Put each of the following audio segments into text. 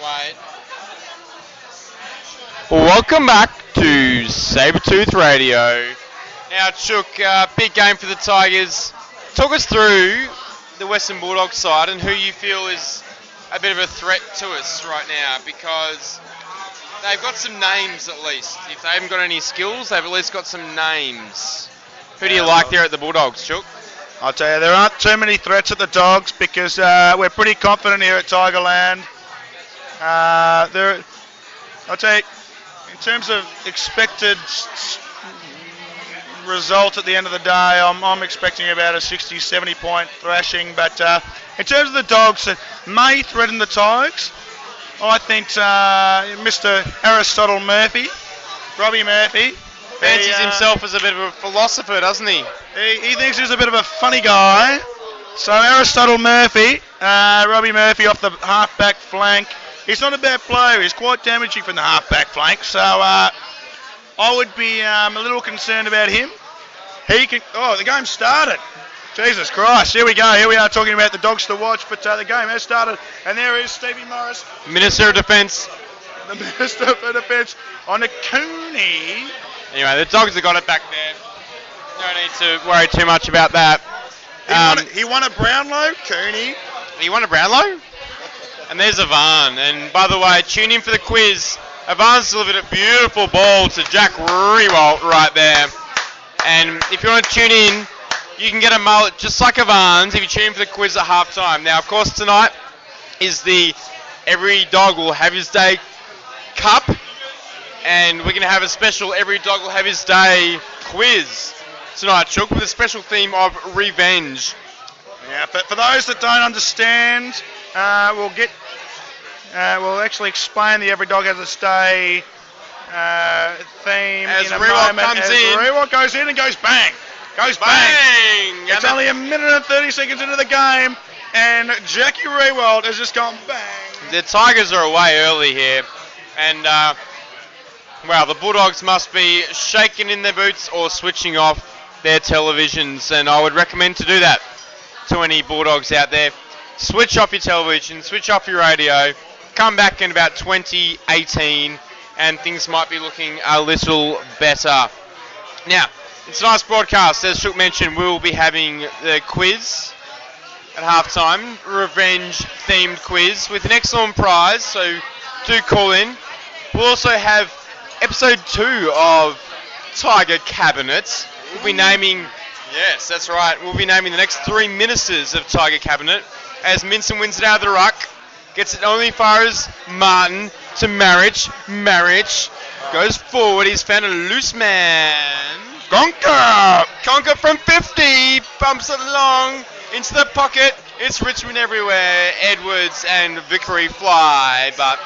right. Welcome back to Sabretooth Radio. Now, Chook, big game for the Tigers. Talk us through the Western Bulldogs side and who you feel is a bit of a threat to us right now, because they've got some names at least. If they haven't got any skills, they've at least got some names. Who do you like there at the Bulldogs, Chook? I'll tell you, there aren't too many threats at the Dogs because we're pretty confident here at Tigerland. I'll tell you, in terms of expected result at the end of the day, I'm expecting about a 60, 70 point thrashing. But in terms of the Dogs that may threaten the Tigers, I think Mr. Aristotle Murphy, Robbie Murphy, fancies himself as a bit of a philosopher, doesn't he? He thinks he's a bit of a funny guy. So Aristotle Murphy, Robbie Murphy off the half-back flank. He's not a bad player. He's quite damaging from the half-back flank. So I would be a little concerned about him. He can. Oh, the game started. Jesus Christ. Here we go. Here we are talking about the Dogs to watch. But the game has started. And there is Stevie Morris. Minister of Defence. The Minister of Defence on a Cooney. Anyway, the Dogs have got it back there. No need to worry too much about that. He won a Brownlow, Cooney. He won a Brownlow? And there's Avan. And by the way, tune in for the quiz. Avan's delivered a beautiful ball to Jack Rewalt right there. And if you want to tune in, you can get a mullet just like Avan's if you tune in for the quiz at halftime. Now, of course, tonight is the Every Dog Will Have His Day Cup. And we're going to have a special Every Dog Will Have His Day quiz tonight, Chook, with a special theme of revenge. Yeah, but for those that don't understand, we'll actually explain the Every Dog Has Its Day theme as in a Rewalt moment. Comes as in. Rewalt goes in and goes bang. Goes bang. It's only a minute and 30 seconds into the game, and Jackie Rewalt has just gone bang. The Tigers are away early here, and well, the Bulldogs must be shaking in their boots or switching off their televisions, and I would recommend to do that to any Bulldogs out there. Switch off your television, switch off your radio, come back in about 2018, and things might be looking a little better. Now, in tonight's broadcast, as Chook mentioned, we will be having the quiz at halftime, revenge-themed quiz with an excellent prize, so do call in. We'll also have episode 2 of Tiger Cabinet. We'll be naming, yes, that's right, we'll be naming the next 3 ministers of Tiger Cabinet as Minson wins it out of the ruck, gets it only far as Martin to Marriage, goes forward, he's found a loose man. Conker from 50, bumps it along into the pocket, it's Richmond everywhere, Edwards and Vickery fly, but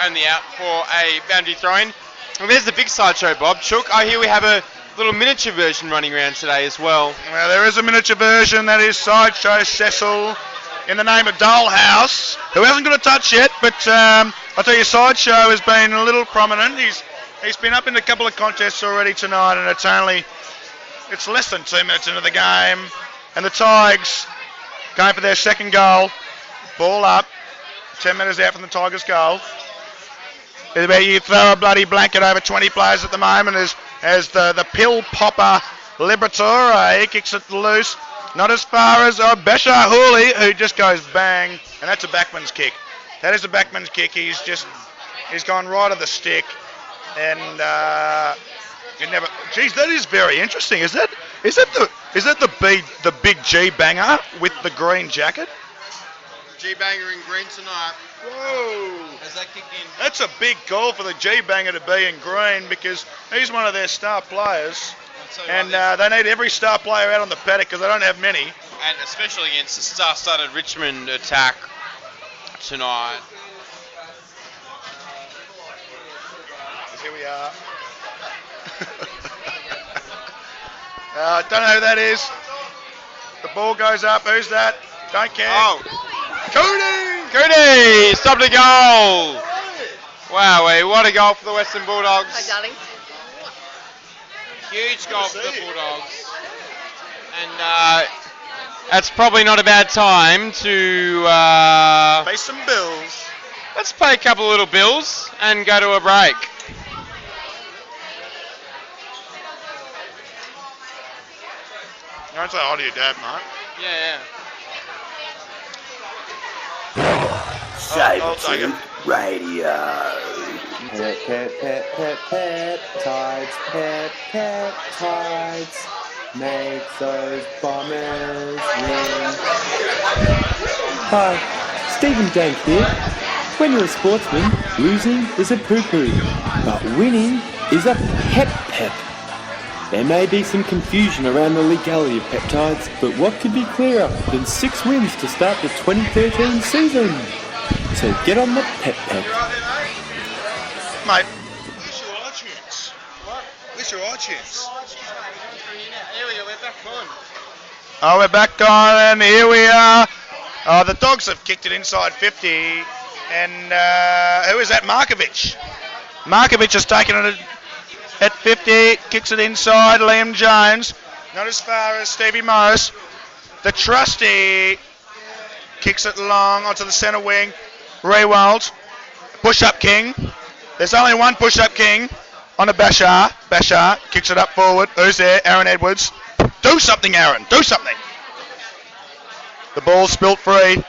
only out for a boundary throw-in. And there's the big sideshow, Bob. Chook, I hear we have a little miniature version running around today as well. Well, there is a miniature version, that is Sideshow Cecil, in the name of Dollhouse, who hasn't got a touch yet, but I'll tell you, Sideshow has been a little prominent. He's been up in a couple of contests already tonight, and it's less than 2 minutes into the game, and the Tigers going for their second goal. Ball up, 10 metres out from the Tigers' goal. You throw a bloody blanket over 20 players at the moment as the pill popper Liberatore, he kicks it loose. Not as far as Beshar Hooley, who just goes bang, and that's a backman's kick. That is a backman's kick. He's gone right of the stick, and it never. Geez, that is very interesting. Is that the big G banger with the green jacket? G banger in green tonight. Whoa! Has that kicked in? That's a big call for the G banger to be in green because he's one of their star players. And they need every star player out on the paddock because they don't have many. And especially against the star-studded Richmond attack tonight. Here we are. Don't know who that is. The ball goes up. Who's that? Don't care. Oh. Cooney! Stopped a goal! Wow, what a goal for the Western Bulldogs. Hi, darling. Huge goal for the Bulldogs. And that's probably not a bad time to pay some bills. Let's pay a couple of little bills and go to a break. Don't say hi to your dad, mate. Yeah. I'll take it. Radio. Pet, pet, pet, pet, pet, tides, pet, pet, tides. Make those bombers ring. Hi, Stephen Dank here. When you're a sportsman, losing is a poo-poo, but winning is a pep-pep. There may be some confusion around the legality of peptides, but what could be clearer than 6 wins to start the 2013 season? So get on the pep-pep. Mate, where's your iTunes? What? Where's your iTunes? Here we go, we're back on. Oh, we're back on, and here we are. Oh, the Dogs have kicked it inside 50, and who is that? Markovic. Markovic has taken it at 50, kicks it inside. Liam Jones, not as far as Stevie Morris. The trusty kicks it long onto the centre wing. Rewald, push-up king. There's only one push-up king on a Bashar. Bashar kicks it up forward. Who's there? Aaron Edwards. Do something, Aaron. Do something. The ball spilt free.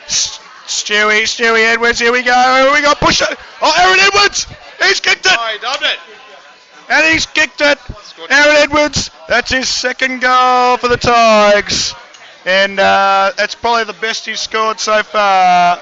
Stewie Edwards. Here we go. Here we go. Push it. Oh, Aaron Edwards. He's kicked it. Oh, he done it. And he's kicked it. Aaron Edwards. That's his second goal for the Tigers. And that's probably the best he's scored so far.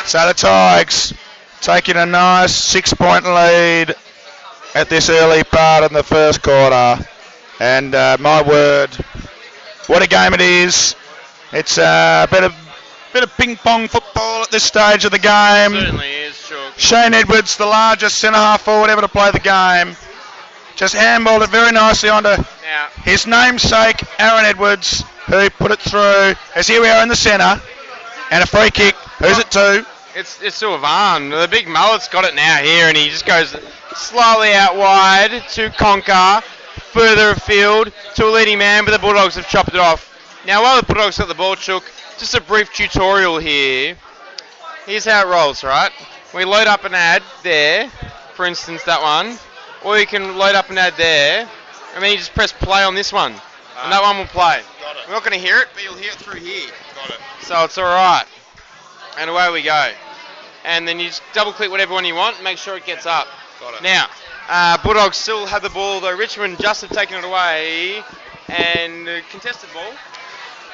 So the Tigers taking a nice 6-point lead at this early part in the first quarter. And my word, what a game it is. It's a bit of ping-pong football at this stage of the game. Certainly is, sure. Shane Edwards, the largest centre-half forward ever to play the game, just handballed it very nicely onto his namesake, Aaron Edwards, who put it through. As here we are in the centre, and a free kick. Who's it to? It's to Ivan. The big mullet's got it now here, and he just goes slightly out wide to Conker, further afield to a leading man, but the Bulldogs have chopped it off. Now, while the Bulldogs got the ball, Chook, just a brief tutorial here. Here's how it rolls, right? We load up an ad there, for instance, that one, or you can load up an ad there, and then you just press play on this one, and that one will play. Got it. We're not going to hear it, but you'll hear it through here. Got it. So it's all right. And away we go. And then you just double-click whatever one you want and make sure it gets up. Got it. Now, Bulldogs still have the ball, though Richmond just have taken it away. And contested ball.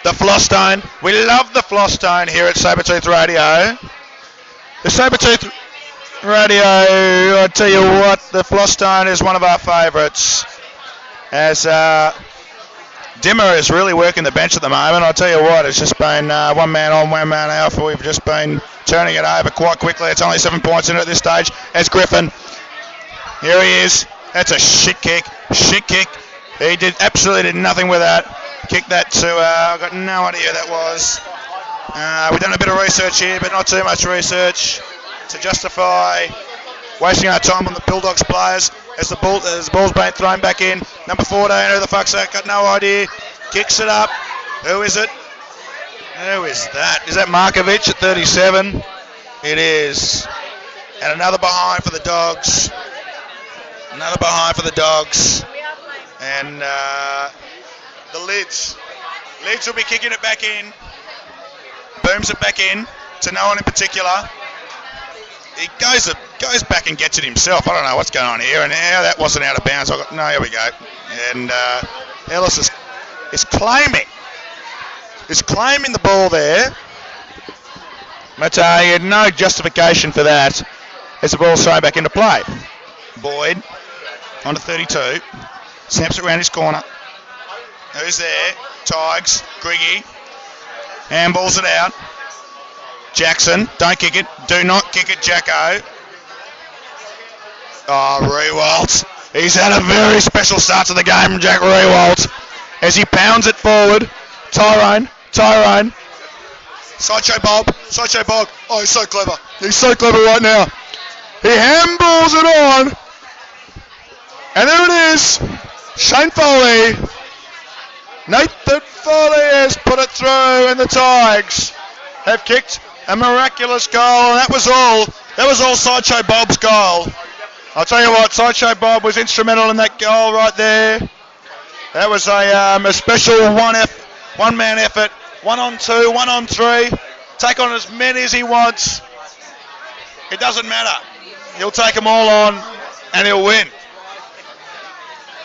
The Flossstone. We love the Flossstone here at Sabretooth Radio. The Sabretooth Radio, I tell you what, the Flossstone is one of our favourites. As Dimmer is really working the bench at the moment. I'll tell you what, it's just been one man on, one man out. We've just been turning it over quite quickly. It's only 7 points in at this stage. As Griffin, here he is. That's a shit kick. He absolutely did nothing with that. Kicked that to, I've got no idea who that was. We've done a bit of research here, but not too much research to justify wasting our time on the Bulldogs players as the ball's being thrown back in. Number 14, who the fuck's that? Got no idea. Kicks it up. Who is it? Who is that? Is that Markovic at 37? It is. And another behind for the Dogs. And the Lids. Lids will be kicking it back in. Booms it back in to no one in particular. He goes back and gets it himself. I don't know what's going on here. And now that wasn't out of bounds. Here we go. And Ellis is claiming the ball there. But he had no justification for that as the ball's thrown back into play. Boyd onto 32. Snaps it around his corner. Who's there? Tigers. Griggy. Handballs it out. Jackson. Don't kick it. Do not kick it, Jacko. Oh, Rewalt. He's had a very special start to the game, Jack Rewalt. As he pounds it forward. Tyrone. Sideshow Bob. Oh, he's so clever right now. He handballs it on. And there it is. Shane Foley. Nathan Foley has put it through, and the Tigers have kicked a miraculous goal, and that was all. That was all Sideshow Bob's goal. I'll tell you what, Sideshow Bob was instrumental in that goal right there. That was a special one-man effort. 1 on 2, 1 on 3. Take on as many as he wants. It doesn't matter. He'll take them all on, and he'll win.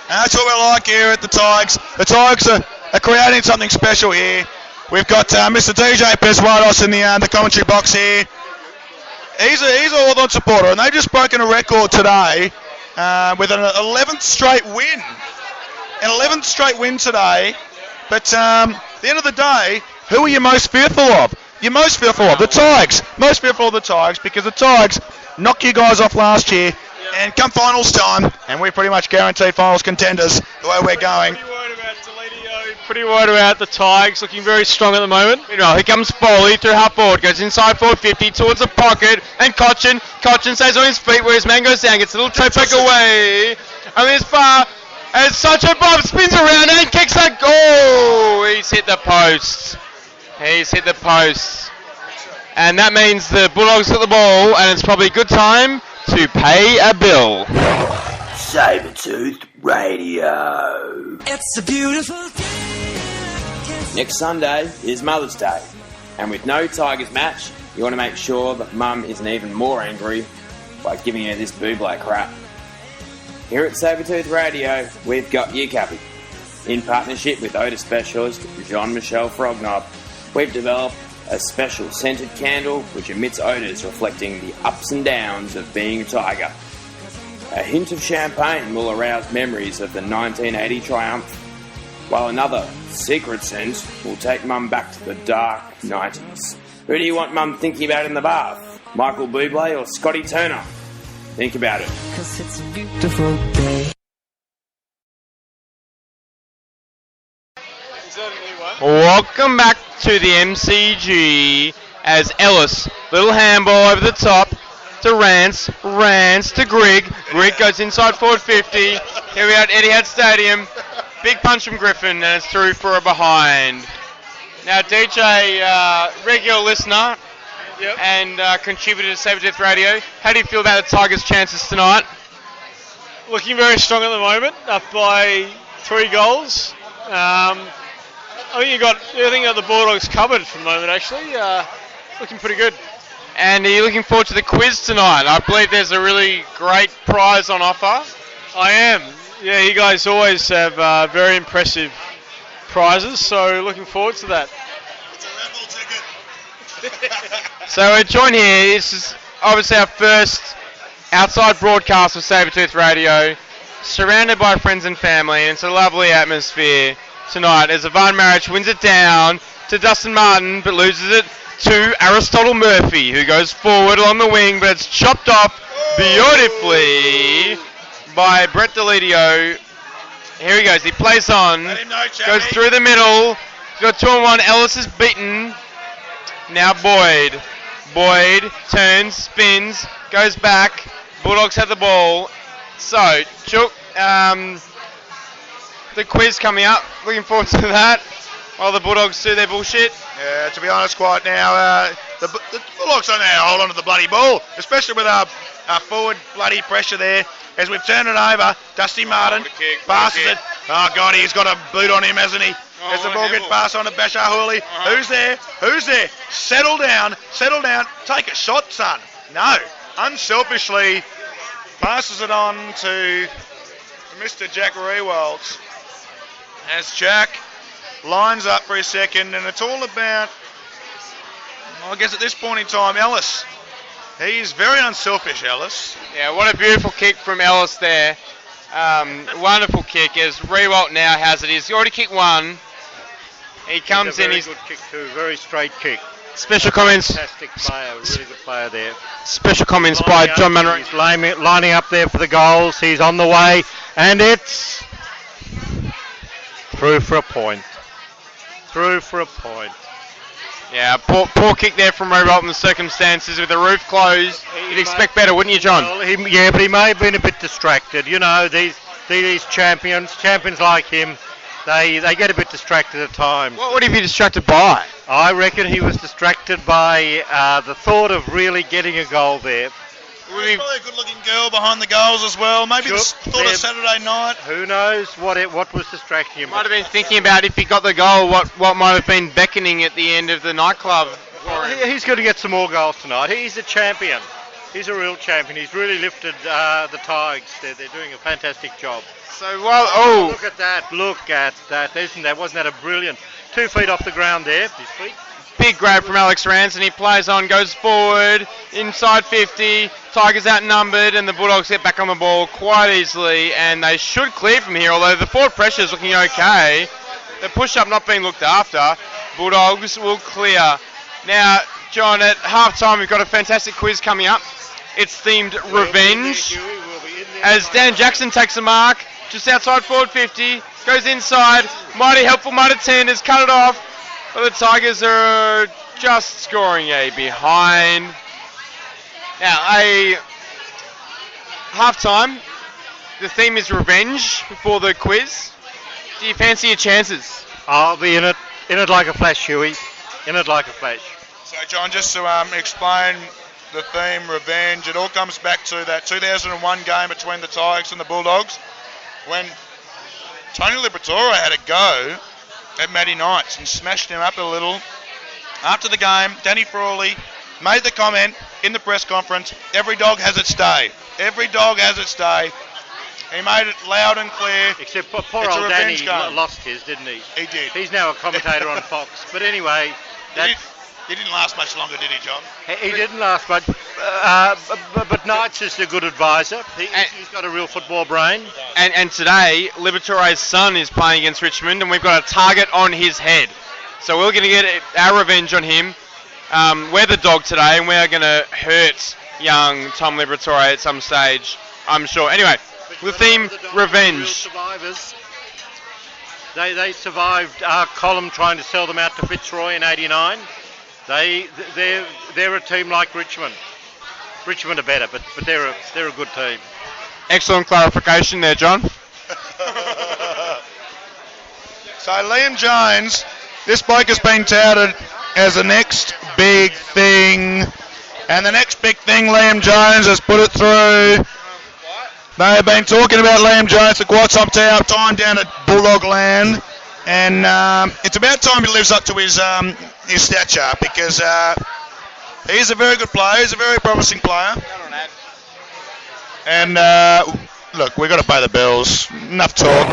And that's what we like here at the Tigers. The Tigers are creating something special here. We've got Mr. DJ Peswados in the commentary box here. He's a Hawthorn supporter, and they've just broken a record today with an 11th straight win. An 11th straight win today. But at the end of the day, who are you most fearful of? You're most fearful of the Tigers. Most fearful of the Tigers because the Tigers knocked you guys off last year. And come finals time, and we're pretty much guaranteed finals contenders the way we're going. Pretty worried about the Tigers, looking very strong at the moment. You know, here comes Foley through half forward, goes inside forward 50 towards the pocket, and Cochin stays on his feet where his man goes down, gets a little toe poke away. I mean, as far as such a Bob spins around and kicks a goal. He's hit the post. And that means the Bulldogs got the ball, and it's probably a good time to pay a bill. Sabertooth Radio. It's a beautiful day. Next Sunday is Mother's Day, and with no Tigers match, you want to make sure that Mum isn't even more angry by giving her this Buble crap. Here at Sabertooth Radio, we've got you covered. In partnership with odour specialist Jean-Michel Frognob, we've developed a special scented candle which emits odours reflecting the ups and downs of being a Tiger. A hint of champagne will arouse memories of the 1980 triumph, while another secret scent will take Mum back to the dark 90s. Who do you want Mum thinking about in the bath? Michael Bublé or Scotty Turner? Think about it. 'Cause it's a beautiful day. Welcome back to the MCG as Ellis, little handball over the top to Rance to Grigg. Grigg goes inside forward 50. Here we are at Etihad Stadium. Big punch from Griffin, and it's through for a behind. Now, DJ, regular listener and contributor to Sabertooth Radio, how do you feel about the Tigers' chances tonight? Looking very strong at the moment, up by 3 goals. I think you got the Bulldogs covered for the moment, actually. Looking pretty good. And are you looking forward to the quiz tonight? I believe there's a really great prize on offer. I am. Yeah, you guys always have very impressive prizes, so looking forward to that. It's a raffle ticket. So we're joined here. This is obviously our first outside broadcast of Sabertooth Radio, surrounded by friends and family, and it's a lovely atmosphere tonight as Ivan Maric wins it down to Dustin Martin, but loses it to Aristotle Murphy, who goes forward along the wing, but it's chopped off beautifully by Brett Delidio. Here he goes, he plays on, goes through the middle, he's got 2-on-1, Ellis is beaten. Now Boyd turns, spins, goes back, Bulldogs have the ball. So, Chook, the quiz coming up, looking forward to that while the Bulldogs do their bullshit. Yeah, to be honest, quite now, the Bulldogs don't know how to hold on to the bloody ball, especially with our forward bloody pressure there. As we've turned it over, Dusty Martin passes it. Oh, God, he's got a boot on him, hasn't he? As the ball gets passed on to Bashar Hurley. Who's there? Settle down. Take a shot, son. No. Unselfishly passes it on to Mr. Jack Rewalds. As Jack lines up for a second, and it's all about, I guess at this point in time, Ellis. He's very unselfish, Ellis. Yeah, what a beautiful kick from Ellis there. Wonderful kick as Rewalt now has it. He's already kicked one. He comes in. He's a very good kick too. Very straight kick. Special comments. Fantastic player. Really good player there. Special comments by John Munro. He's lining up there for the goals. He's on the way, and it's through for a point. Yeah, poor kick there from Robot in the circumstances with the roof closed. You'd expect better, wouldn't you, John? Well, but he may have been a bit distracted. You know, these champions like him, they get a bit distracted at times. What would he be distracted by? I reckon he was distracted by the thought of really getting a goal there. There's probably a good-looking girl behind the goals as well. Maybe Sure. the thought of Saturday night. Who knows what was distracting him? Might have been thinking about if he got the goal, what might have been beckoning at the end of the nightclub for him. He's going to get some more goals tonight. He's a champion. He's a real champion. He's really lifted the Tiges. They're doing a fantastic job. So, Look at that. Wasn't that a brilliant 2 feet off the ground there? His feet. big grab from Alex Ranson. He plays on, goes forward, inside 50. Tigers outnumbered, and the Bulldogs get back on the ball quite easily, and they should clear from here, although the forward pressure is looking okay. The push-up not being looked after. Bulldogs will clear. Now, John, at half-time, we've got a fantastic quiz coming up. It's themed Revenge. As Dan Jackson takes a mark, just outside forward 50, goes inside. Mighty helpful, mighty 10 has cut it off. But the Tigers are just scoring a behind. Now, half-time, the theme is revenge for the quiz. Do you fancy your chances? I'll be in it like a flash, Huey. In it like a flash. So, John, just to explain the theme, revenge, it all comes back to that 2001 game between the Tigers and the Bulldogs when Tony Liberatore had a go at Matty Knights and smashed him up a little. After the game, Danny Frawley made the comment in the press conference, every dog has its day. Every dog has its day. He made it loud and clear. Except poor It's a old Danny revenge game. lost his, didn't he? He did. He's now a commentator on Fox. But anyway, He didn't last much longer, did he, John? he didn't last much. But Knights is a good advisor. He's got a real football brain. And today, Liberatore's son is playing against Richmond, and we've got a target on his head. So we're going to get our revenge on him. We're the dog today, and we're going to hurt young Tom Liberatore at some stage, I'm sure. Anyway, the theme, revenge. Survivors. They survived our column trying to sell them out to Fitzroy in '89. They're a team like Richmond. Richmond are better, but they're a good team. Excellent clarification there, John. So Liam Jones, this bloke has been touted as the next big thing. And the next big thing, Liam Jones has put it through. They have been talking about Liam Jones for quite some time down at Bulldog Land. And it's about time he lives up to his stature because he's a very good player. He's a very promising player. And look, we've got to pay the bills. Enough talk.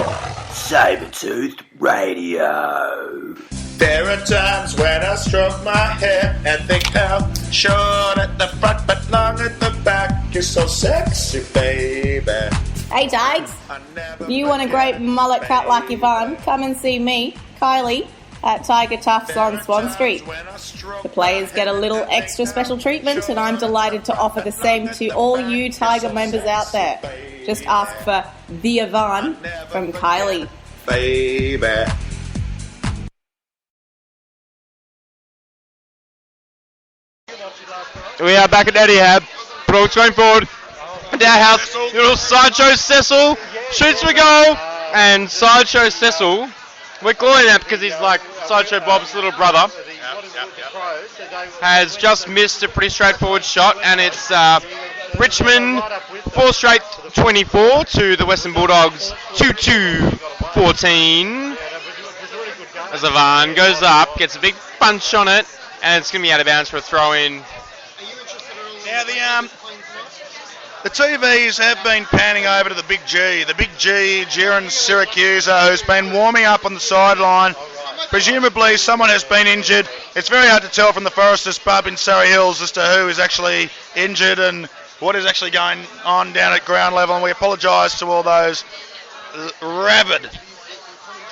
Sabertooth Radio. There are times when I stroke my hair and think how short at the front but long at the back is so sexy, baby. Hey Tiges, if you want a great mullet cut like Yvonne, come and see me, Kylie, at Tiger Tufts on Swan Street. The players get a little extra special treatment, and I'm delighted to offer the same to all you Tiger members out there. Just ask for the Yvonne from Kylie. Baby. We are back at Etihad. Bulldogs going forward. Downhouse, little Sideshow Cecil shoots for goal, and Sideshow Cecil, we're calling that because he's like Sideshow Bob's little brother, has just missed a pretty straightforward shot, and it's Richmond 4 straight 24 to the Western Bulldogs 2-2-14. As Avan goes up, gets a big punch on it, and it's going to be out of bounds for a throw-in. Now the TVs have been panning over to the Big G. The Big G, Jiren Siracusa, who's been warming up on the sideline. Presumably someone has been injured. It's very hard to tell from the Foresters pub in Surrey Hills as to who is actually injured and what is actually going on down at ground level. And we apologise to all those rabid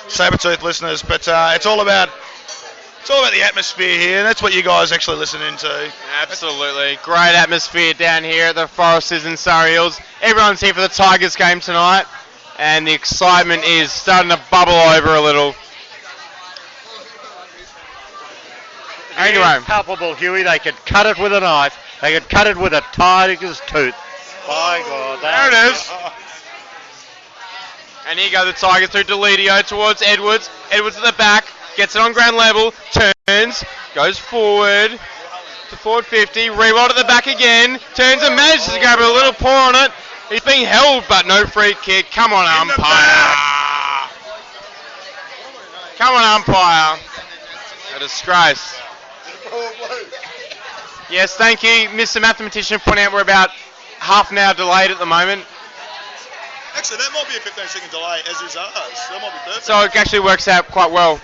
Sabertooth listeners, but it's all about the atmosphere here. That's what you guys actually listening to. Absolutely. Great atmosphere down here at the Foresters in Surrey Hills. Everyone's here for the Tigers game tonight, and the excitement is starting to bubble over a little. Anyway. It's palpable, Huey. They could cut it with a knife. They could cut it with a tiger's tooth. By God. There it is. And here go the Tigers through Deledio towards Edwards. Edwards at the back. Gets it on ground level. Turns. Goes forward. To forward 50. Rewild at the back again. Turns and manages to grab a little paw on it. He's being held, but no free kick. Come on, umpire. Come on, umpire. A disgrace. Yes, thank you, Mr. Mathematician, pointing out we're about half an hour delayed at the moment. Actually, that might be a 15-second delay, as is ours. That might be perfect. So it actually works out quite well.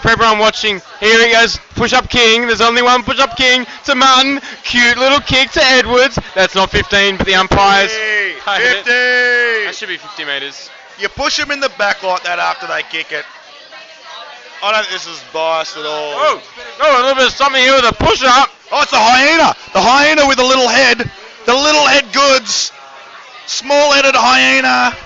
For everyone watching, here he goes, push-up king. There's only one push-up king to Martin. Cute little kick to Edwards. That's not 15, but the umpires... 50! That should be 50 metres. You push him in the back like that after they kick it. I don't think this is biased at all. Oh, a little bit of something here with a push-up. Oh, it's the hyena. The hyena with the little head. The little head goods. Small-headed hyena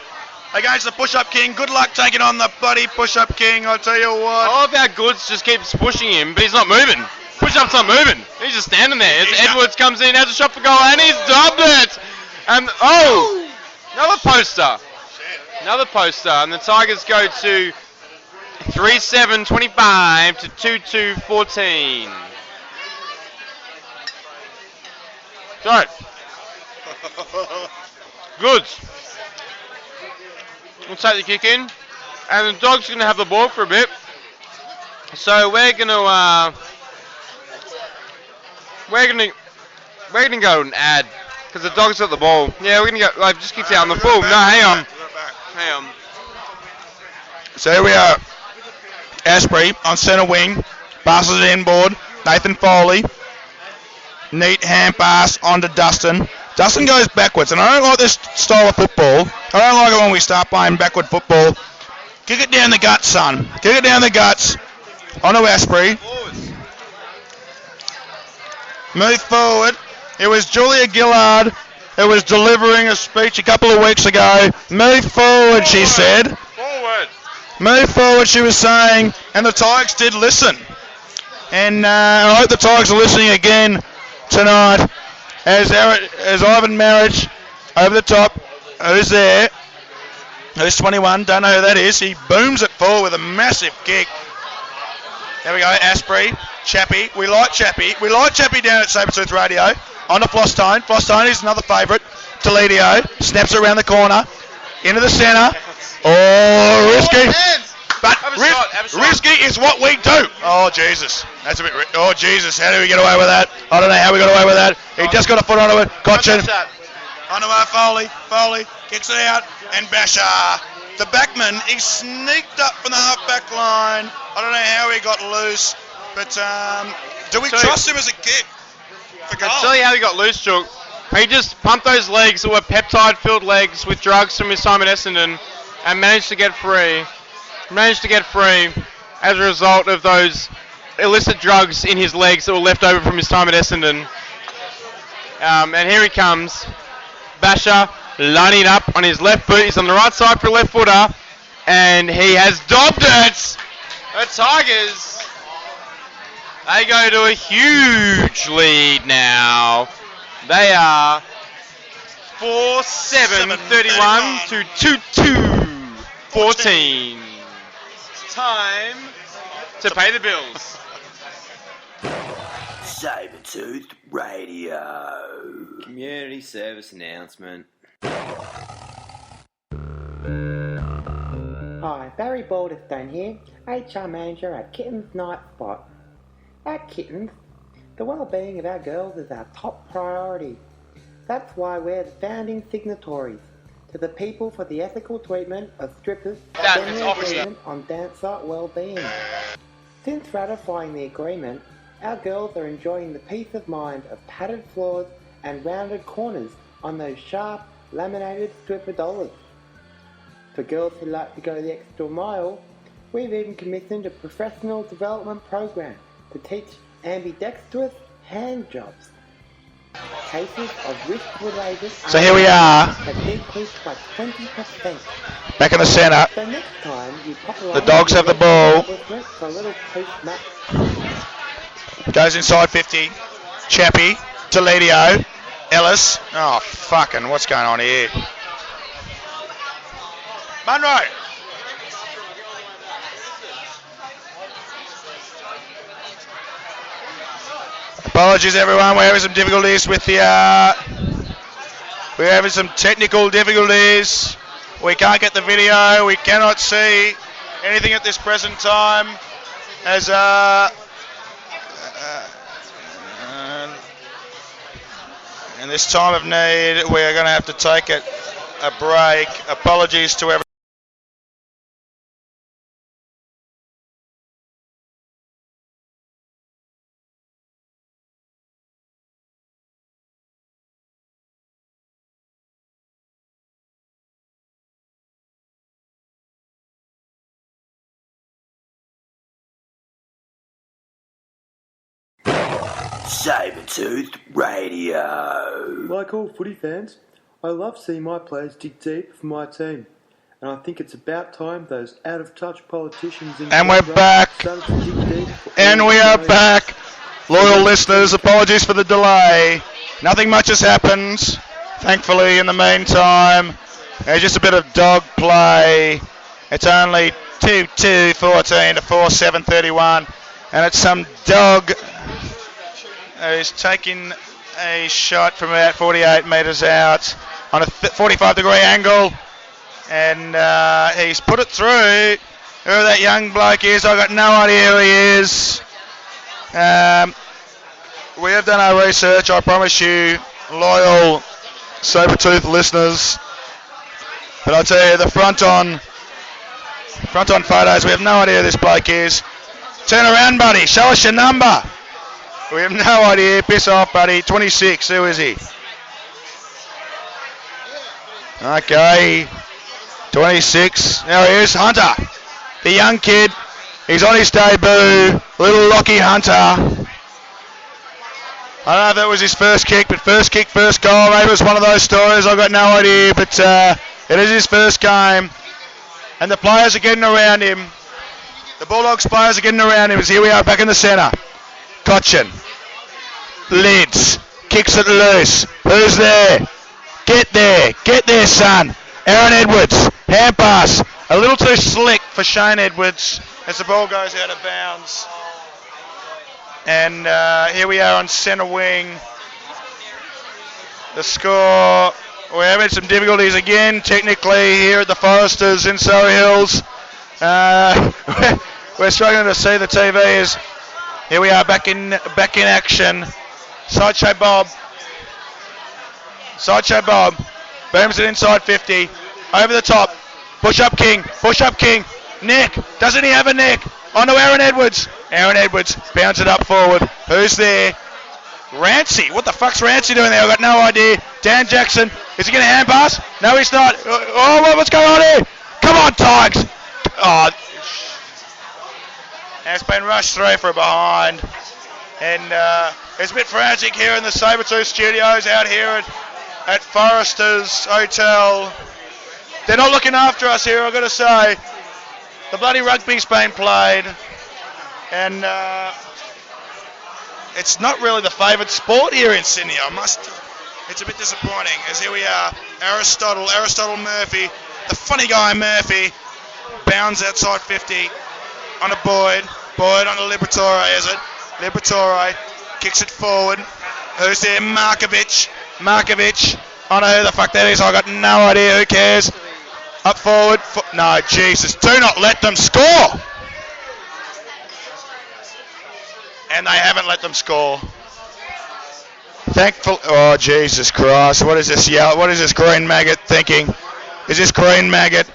against the push-up king. Good luck taking on the bloody push-up king, I tell you what. I love how Goods just keeps pushing him, but he's not moving. Push-up's not moving. He's just standing there. As Edwards comes in, has a shot for goal, and he's dubbed it. And, another poster. Another poster. And the Tigers go to 3-7-25 to 2-2-14. So, Goods. We'll take the kick in, and the Dogs going to have the ball for a bit. So we're going to go and add because the Dogs got the ball. Yeah, we're going to go. Like, just kicks out on the full. No, hang on. So here we are. Asprey on centre wing, passes it inboard. Nathan Foley, neat hand pass onto Dustin. Dustin goes backwards, and I don't like this style of football. I don't like it when we start playing backward football. Kick it down the guts, son. Kick it down the guts. Onto Asprey. Move forward. It was Julia Gillard who was delivering a speech a couple of weeks ago. Move forward, she said. Forward. Move forward, she was saying, and the Tigers did listen. And I hope the Tigers are listening again tonight. As Ivan Marriage over the top. Who's there? Who's 21? Don't know who that is. He booms it forward with a massive kick. There we go, Asprey. Chappie. We like Chappie. We like Chappie down at Sabretooth Radio. On to Flostone. Flostone is another favourite. Toledo. Snaps it around the corner. Into the centre. Oh, risky. But risky is what we do. Oh, Jesus. That's a bit... Oh, Jesus. How do we get away with that? I don't know how we got away with that. He just got a foot onto it. Gotcha. Onto our Foley. Foley kicks it out. And Basher. The backman, he sneaked up from the half-back line. I don't know how he got loose. But do we trust him as a kick? I'll tell you how he got loose, Chook. He just pumped those legs that were peptide-filled legs with drugs from his time at Essendon and managed to get free. Managed to get free as a result of those illicit drugs in his legs that were left over from his time at Essendon. And here he comes. Basher lining up on his left foot. He's on the right side for a left footer. And he has dobbed it. The Tigers, they go to a huge lead now. They are 4-7-31 to 2-2-14. It's time to pay the bills. Sabretooth Radio. Community service announcement. Hi, Barry Balderstone here, HR Manager at Kittens Night Spot. At Kittens, the well-being of our girls is our top priority. That's why we're the founding signatories to the People for the Ethical Treatment of Strippers Agreement on dancer well-being. Since ratifying the agreement, our girls are enjoying the peace of mind of padded floors and rounded corners on those sharp, laminated stripper dollars. For girls who like to go the extra mile, we've even commissioned a professional development program to teach ambidextrous hand jobs. Cases of wrist-related So here we are. have decreased by 20%. Back in the centre. So next time you pop The Dogs have the ball. for a little post-match. Goes inside 50. Chappie. Deledio. Ellis. Oh, fucking, what's going on here? Munro. Apologies, everyone. We're having some difficulties with the. We're having some technical difficulties. We can't get the video. We cannot see anything at this present time. As in this time of need, we are going to have to take a break. Apologies to everyone. Sabertooth Radio. Like all footy fans, I love seeing my players dig deep for my team. And I think it's about time those out-of-touch politicians... And we're back. And we are back. Loyal listeners, apologies for the delay. Nothing much has happened, thankfully, in the meantime. It's just a bit of dog play. It's only 2-2-14 to 4-7-31. And it's some dog who's taking a shot from about 48 metres out on a 45-degree angle. And he's put it through. Who that young bloke is, I've got no idea who he is. We have done our research, I promise you, loyal Sabertooth listeners. But I'll tell you, the front on photos, we have no idea who this bloke is. Turn around, buddy. Show us your number. We have no idea. Piss off, buddy. 26. Who is he? Okay. 26. There he is. Hunter. The young kid. He's on his debut. Little Lockie Hunter. I don't know if that was his first kick, but first kick, first goal. Maybe it was one of those stories. I've got no idea, but it is his first game. And the players are getting around him. The Bulldogs players are getting around him as here we are back in the centre. Cochin. Lids. Kicks it loose. Who's there? Get there, son. Aaron Edwards. Hand pass. A little too slick for Shane Edwards as the ball goes out of bounds. And here we are on centre wing. The score. We're having some difficulties again, technically, here at the Foresters in Surrey Hills. We're struggling to see the TVs. Here we are back in action. Sideshow Bob. Booms it inside 50. Over the top. Push up King. Nick. Doesn't he have a Nick? Onto Aaron Edwards. Bounce it up forward. Who's there? Rancy. What the fuck's Rancy doing there? I've got no idea. Dan Jackson. Is he going to hand pass? No, he's not. Oh, what's going on here? Come on, Tiges. Oh. And it's been rushed through for a behind. And it's a bit frantic here in the Sabertooth studios out here at Foresters Hotel. They're not looking after us here, I've got to say. The bloody rugby's been played. And it's not really the favoured sport here in Sydney, it's a bit disappointing, as here we are, Aristotle Murphy, the funny guy Murphy, bounds outside 50, on a Boyd on a Liberatore, is it? Liberatore, kicks it forward, who's there? Markovic, I know who the fuck that is, I got no idea, who cares? Up forward, no, Jesus, do not let them score! And they haven't let them score. Thankful. Oh, Jesus Christ. What is this yell? What is this green maggot thinking? Is this green maggot?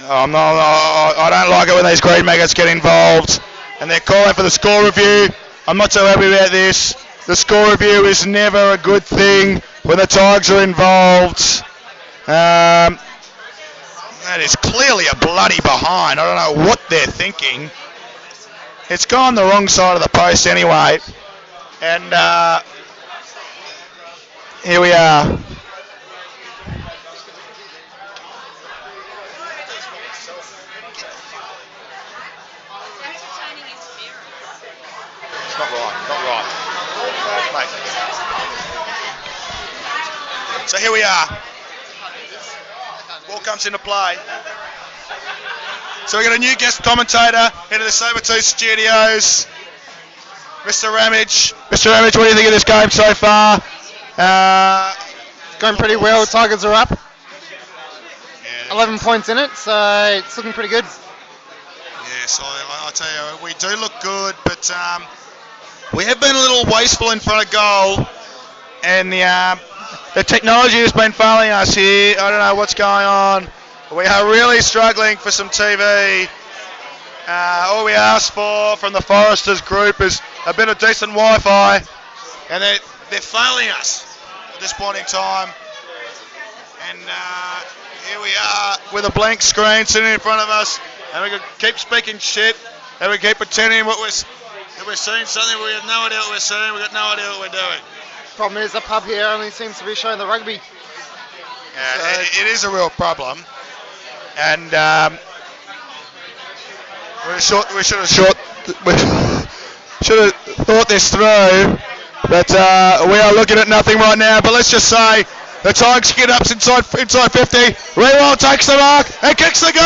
I don't like it when these green maggots get involved. And they're calling for the score review. I'm not so happy about this. The score review is never a good thing when the Tigers are involved. That is clearly a bloody behind. I don't know what they're thinking. It's gone the wrong side of the post anyway. And here we are. Not right. Mate. So here we are. Ball comes into play. So we got a new guest commentator into the Sabertooth studios, Mr. Ramage. Mr. Ramage, what do you think of this game so far? Going pretty well. Tigers are up. 11 points in it, so it's looking pretty good. Yes, I tell you, we do look good, but we have been a little wasteful in front of goal, and the technology has been failing us here. I don't know what's going on. We are really struggling for some TV. All we asked for from the Foresters group is a bit of decent Wi-Fi, and they're failing us at this point in time. And here we are with a blank screen sitting in front of us, and we can keep speaking shit, and we keep pretending that we're seeing something, but we have no idea what we're seeing. We've got no idea what we're doing. Problem is, the pub here only seems to be showing the rugby. Yeah, it is a real problem, and we should have thought this through, but we are looking at nothing right now. But let's just say the Tigers get up inside 50. Rewell takes the mark and kicks the goal.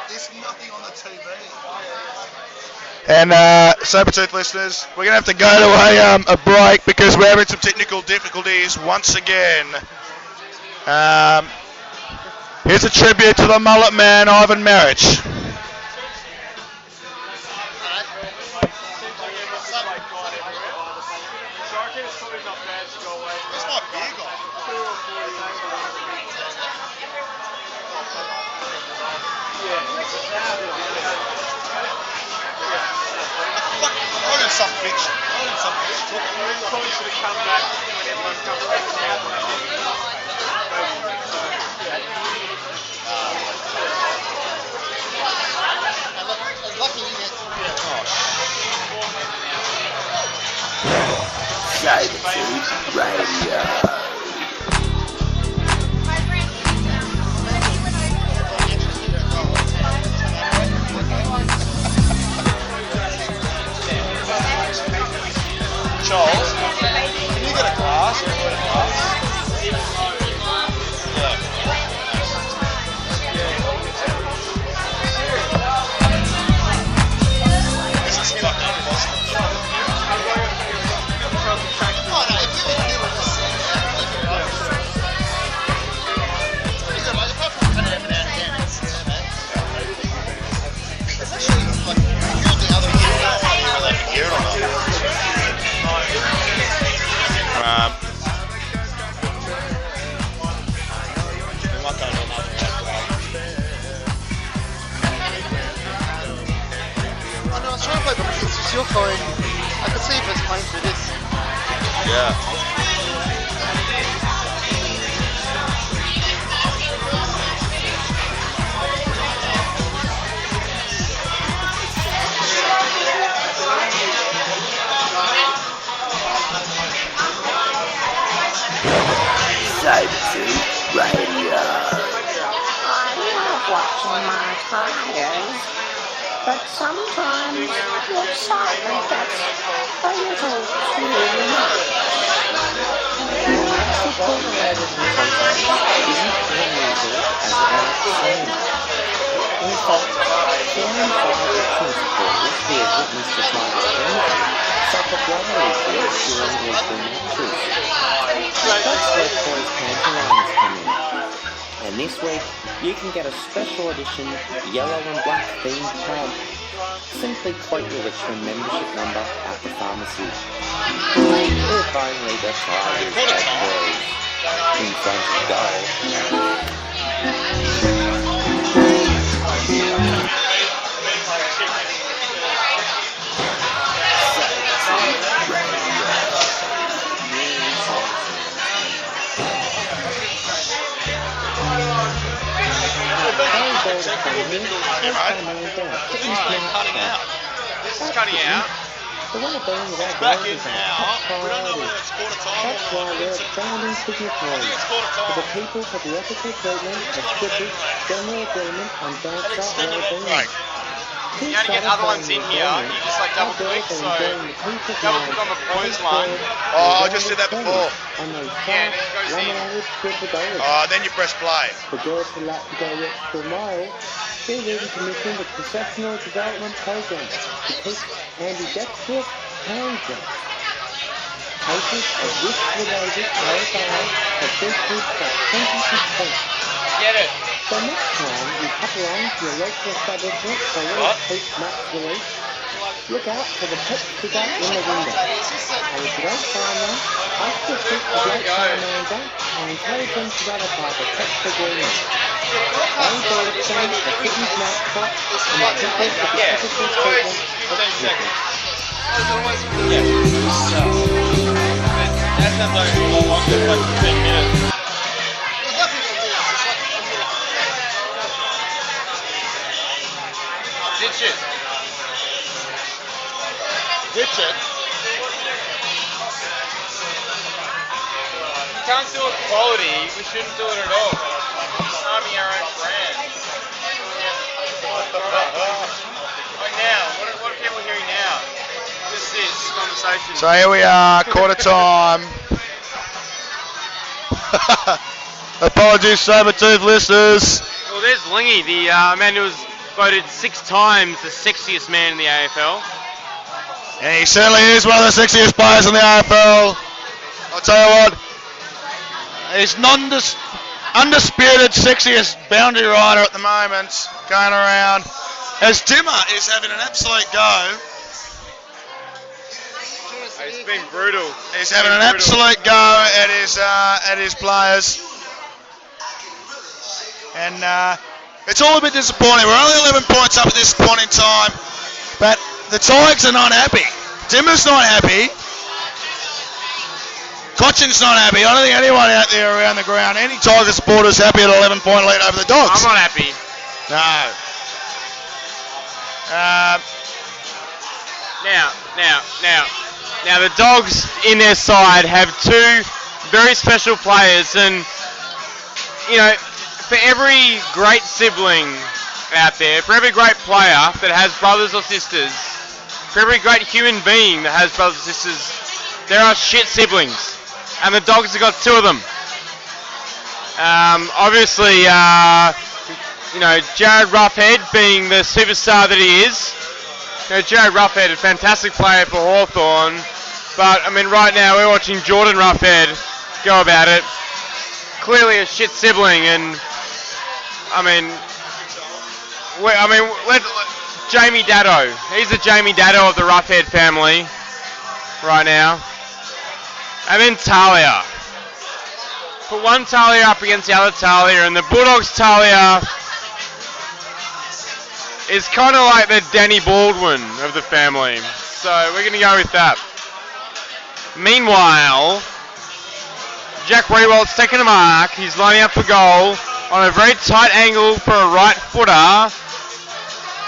There's nothing on the TV. And Sabertooth listeners, we're going to have to go to a break because we're having some technical difficulties once again. Here's a tribute to the mullet man, Ivan Marich. Some bitch. Probably should have come back when everyone comes back now. Lucky you get. Sabertooth Radio. Charles, can you get a glass? Yeah. This is like It's your phone. I could see if it's playing through this. Yeah. Sabertooth Radio. I love watching my Tigers, but sometimes the excitement gets a little too much. Football related sometimes isn't unusual as it might seem. In fact, 4 in 5 Richmond supporters who have witnessed the Tigers benefit suffer brotherly feuds during weekly matches. That's where Toys Pantomime is coming. And this week, you can get a special edition yellow and black themed pad. Simply quote your Richmond membership number at the pharmacy. If only the Tigers had boys in front of goal. Cutting out. This is cutting out. The well-being of our Back girls in is our now. top We don't know priority. whether it's quarter time That's or why not. we're Vincent. founding signatories for the people for the ethical treatment of strippers, general agreement on dancer well-being. You only get other ones in here, you just like double click, so double click on the points one. Oh, I just did that before. On those Yeah, and soft, it goes in. laminated stripper dollars. Oh, then you press play. For girls who like to go the extra mile, we're leading commission the professional development program to teach ambidextrous hand jumps. Cases of risk-related OFI have decreased by 20%. Get it. So next time you pop along to your local establishment for a little peak match release, look out for the pet figure in the window. And if you don't find them, ask your street development manager and encourage them to ratify the pet agreement. Only board exchange for fitness match pot and the people for the ethical treatment of strippers. That sounds like a long one, like 10 minutes. Ditch it. Ditch it. You can't do it quality, we shouldn't do it at all. It's harming our own brand. Right now, what are people hearing now? Just this conversation. So here we are, quarter time. Apologies, Sabertooth listeners. Well, there's Lingy, the man who was voted 6 times the sexiest man in the AFL. And he certainly is one of the sexiest players in the AFL. I'll tell you what, he's undisputed sexiest boundary rider at the moment, going around. As Dimmer is having an absolute go. It's been brutal. He's having an absolute go at his players. And it's all a bit disappointing. We're only 11 points up at this point in time. But the Tigers are not happy. Dimmer's not happy. Cochin's not happy. I don't think anyone out there around the ground, any Tiger supporters happy at an 11-point lead over the Dogs. I'm not happy. No. Now the Dogs in their side have 2 very special players, and you know, for every great sibling out there, for every great player that has brothers or sisters, for every great human being that has brothers or sisters, there are shit siblings, and the Dogs have got 2 of them. Obviously, you know, Jared Roughhead being the superstar that he is. You know, Jared Roughhead, a fantastic player for Hawthorn, but I mean, right now we're watching Jordan Roughhead go about it. Clearly a shit sibling, and I mean, Jamie Daddo. He's the Jamie Daddo of the Roughhead family right now. And then Talia. Put one Talia up against the other Talia, and the Bulldogs Talia is kind of like the Danny Baldwin of the family. So we're going to go with that. Meanwhile, Jack Rewalt's taking a mark. He's lining up for goal on a very tight angle for a right footer.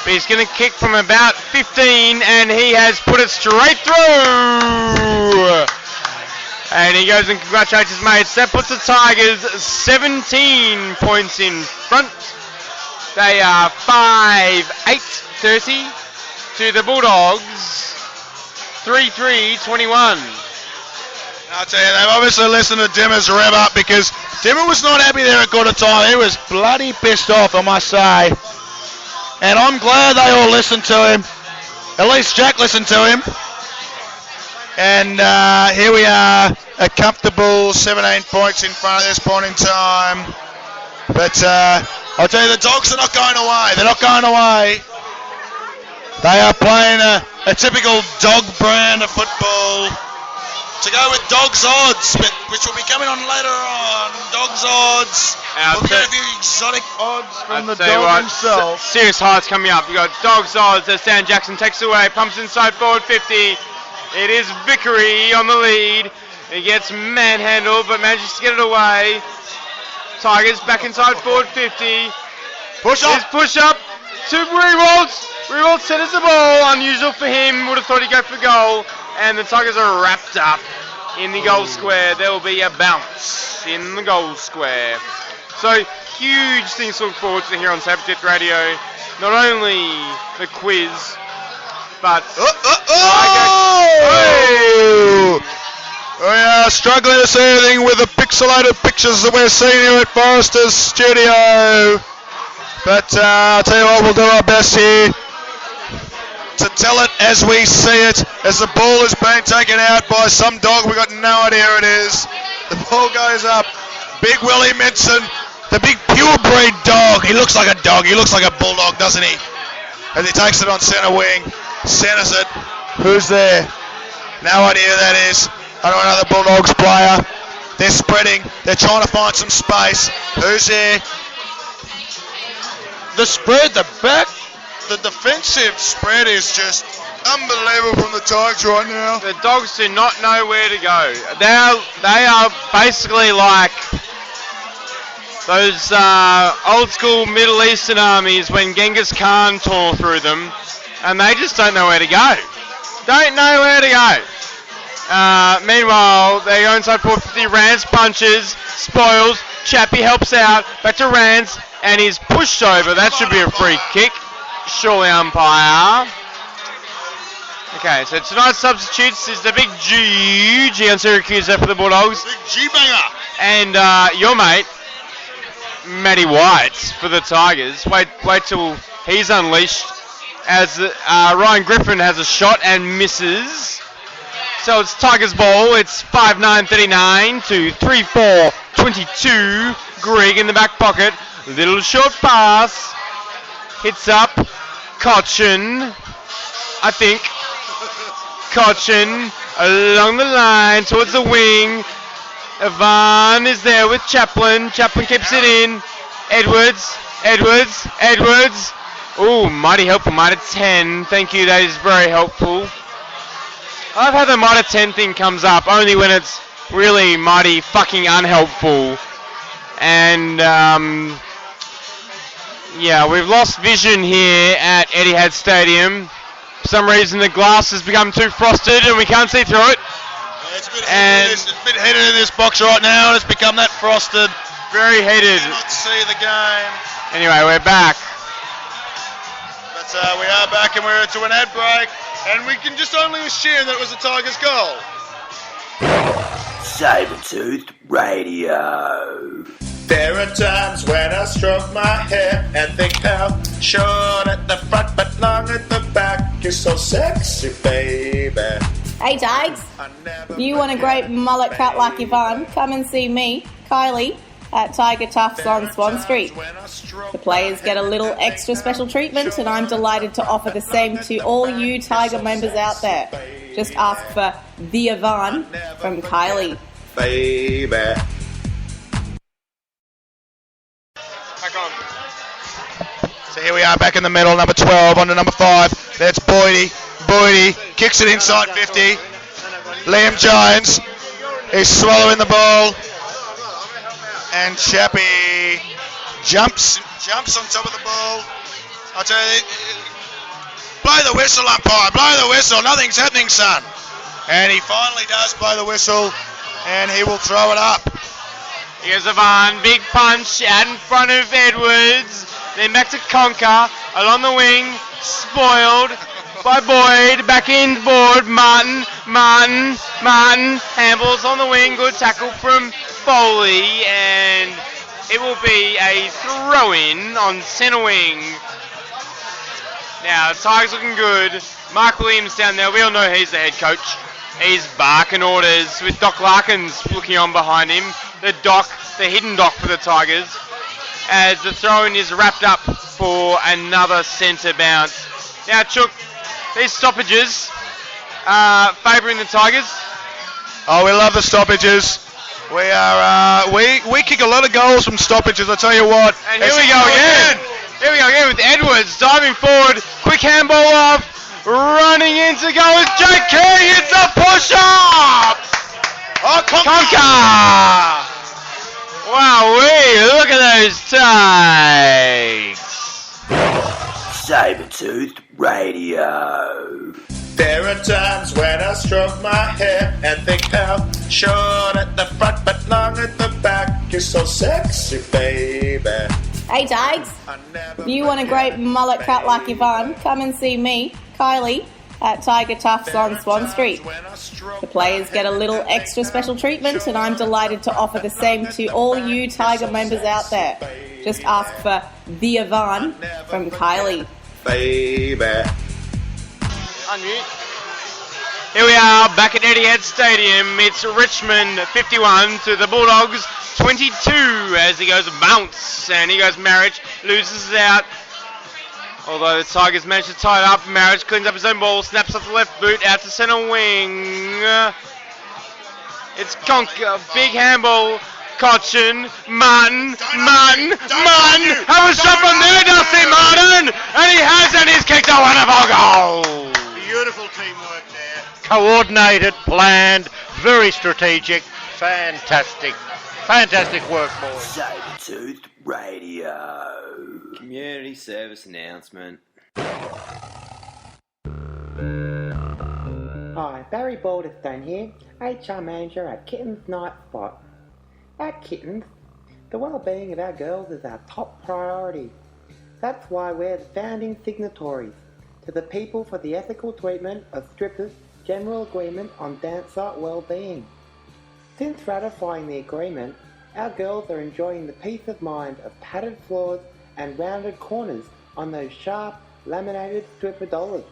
But he's going to kick from about 15, and he has put it straight through. And he goes and congratulates his mates. That puts the Tigers 17 points in front. They are 5-8-30 to the Bulldogs 3-3-21. I'll tell you, they've obviously listened to Dimmer's rev up, because Dimmer was not happy there at quarter time. He was bloody pissed off, I must say. And I'm glad they all listened to him. At least Jack listened to him. And here we are, a comfortable 17 points in front at this point in time. But I'll tell you, the Dogs are not going away. They're not going away. They are playing a typical Dog brand of football. To go with Dogs Odds, which will be coming on later on. Dogs Odds. We'll get a few exotic odds from the Dog himself. Serious highlights coming up. You got Dogs Odds as Dan Jackson takes away, pumps inside forward 50. It is Vickery on the lead. He gets manhandled, but manages to get it away. Tigers back inside forward 50. Push up. Push up to Rewaltz. Real centers the ball, unusual for him, would have thought he'd go for goal, and the Tigers are wrapped up in the goal square. There will be a bounce in the goal square. So, huge things to look forward to here on Saberjet Radio. Not only the quiz, but... We are struggling to see anything with the pixelated pictures that we're seeing here at Forrester's studio. But I'll tell you what, we'll do our best here to tell it as we see it, as the ball is being taken out by some dog. We've got no idea who it is. The ball goes up. Big Willie Minson, the big purebred dog. He looks like a dog. He looks like a bulldog, doesn't he? As he takes it on centre wing, centres it. Who's there? No idea who that is. I don't know, the Bulldogs player. They're spreading. They're trying to find some space. Who's there? The spread, the defensive spread is just unbelievable from the Tigers right now. The Dogs do not know where to go. They are basically like those old school Middle Eastern armies when Genghis Khan tore through them, and they just don't know where to go. Don't know where to go. Meanwhile, they go inside 450. Rance punches, spoils. Chappie helps out. Back to Rance, and he's pushed over. That should be a free kick. Surely, umpire. Okay, so tonight's substitutes is the big G on Syracuse there for the Bulldogs. Big G-banger. And your mate, Matty White for the Tigers. Wait till he's unleashed as Ryan Griffin has a shot and misses. So it's Tigers ball. It's 5-9-39 to 3-4-22. Grigg in the back pocket. Little short pass. Hits up. Cochin. I think. Cochin along the line towards the wing. Ivan is there with Chaplin. Chaplin keeps it in. Edwards. Ooh, mighty helpful. Mighty 10. Thank you. That is very helpful. I love how the Mitre 10 thing comes up only when it's really mighty fucking unhelpful. And, yeah, we've lost vision here at Etihad Stadium. For some reason the glass has become too frosted and we can't see through it. It's a bit heated in this box right now, and it's become that frosted. Very heated. Cannot see the game. Anyway, we're back. But we are back and we're into an ad break. And we can just only assume that it was the Tigers' goal. Sabertooth Radio. There are times when I stroke my hair and think how short at the front but long at the back. You're so sexy, baby. Hey, Tiges. If you want a great mullet cut like Yvonne, come and see me, Kylie, at Tiger Tufts on Swan Street. The players get a little extra special treatment, and I'm delighted to offer the same to all you Tiger members out there. Just ask for the Yvonne from Kylie. Baby. Back on. So here we are back in the middle, number 12 on to number 5. That's Boydie. Boydie kicks it inside 50. Liam Jones is swallowing the ball. And Chappie jumps on top of the ball. I'll tell you, blow the whistle, umpire, blow the whistle. Nothing's happening, son. And he finally does blow the whistle, and he will throw it up. Here's Ivan, big punch out in front of Edwards. Then back to Conker, along the wing, spoiled by Boyd. Back in board, Martin, handballs on the wing. Good tackle from Foley, and it will be a throw-in on centre wing. Now, the Tigers looking good. Mark Williams down there, we all know he's the head coach. He's barking orders with Doc Larkins looking on behind him. The hidden Doc for the Tigers. As the throw-in is wrapped up for another centre bounce. Now, Chook, these stoppages favouring the Tigers. Oh, we love the stoppages. We are we kick a lot of goals from stoppages, I tell you what. And here we go again. Here we go again with Edwards diving forward. Quick handball off. Running in to go with JK. It's a push-up. Oh, Conker. Wow, look at those Tigers. Sabertooth Radio. There are times when I stroke my hair and think how short at the front but long at the back. You're so sexy, baby. Hey Tiges, if you want a great mullet cut like Yvonne, come and see me, Kylie, at Tiger Tufts on Swan Street. The players get a little extra special treatment and I'm delighted to offer the same to all you Tiger members out there. Just ask for the Yvonne from Kylie. Baby. Unmute. Here we are back at Etihad Stadium. It's Richmond 51 to the Bulldogs 22 as he goes bounce and he goes Marriage, loses it out. Although the Tigers managed to tie it up, Marriage cleans up his own ball, snaps off the left boot out to centre wing. It's Conker, big handball. Cochin, Martin, have a shot from there, Dusty Martin, and he has, and he's kicked a wonderful goal. Beautiful teamwork there. Coordinated, planned, very strategic, fantastic work, boys. Sabertooth Radio. Community service announcement. Hi, Barry Balderstone here, HR Manager at Kittens Night Spot. At Kittens, the well-being of our girls is our top priority. That's why we're the founding signatories to the People for the Ethical Treatment of Strippers General Agreement on Dancer Well-being. Since ratifying the agreement, our girls are enjoying the peace of mind of padded floors and rounded corners on those sharp, laminated stripper dollars.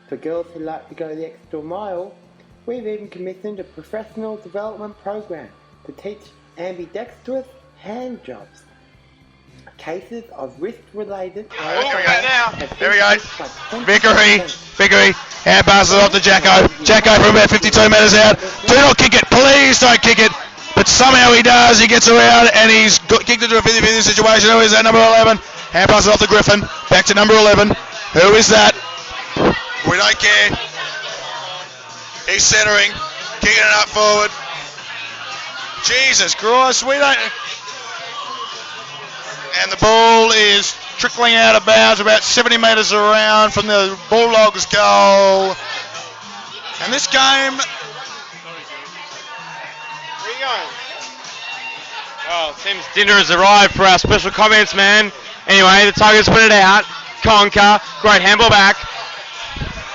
For girls who like to go the extra mile, we've even commissioned a professional development program to teach ambidextrous hand jobs. Cases of wrist-related... There we go. Vickery. Hand passes off to Jacko. Jacko from about 52 metres out. Do not kick it. Please don't kick it. But somehow he does. He gets around and he's kicked into a 50-50 situation. Who is that? Number 11. Hand passes off to Griffin. Back to number 11. Who is that? We don't care. He's centering. Kicking it up forward. Jesus Christ, we don't... And the ball is trickling out of bounds about 70 metres around from the Bulldogs goal. And this game... Where are you going? Oh, seems dinner has arrived for our special comments, man. Anyway, the Tigers put it out. Conker, great handball back.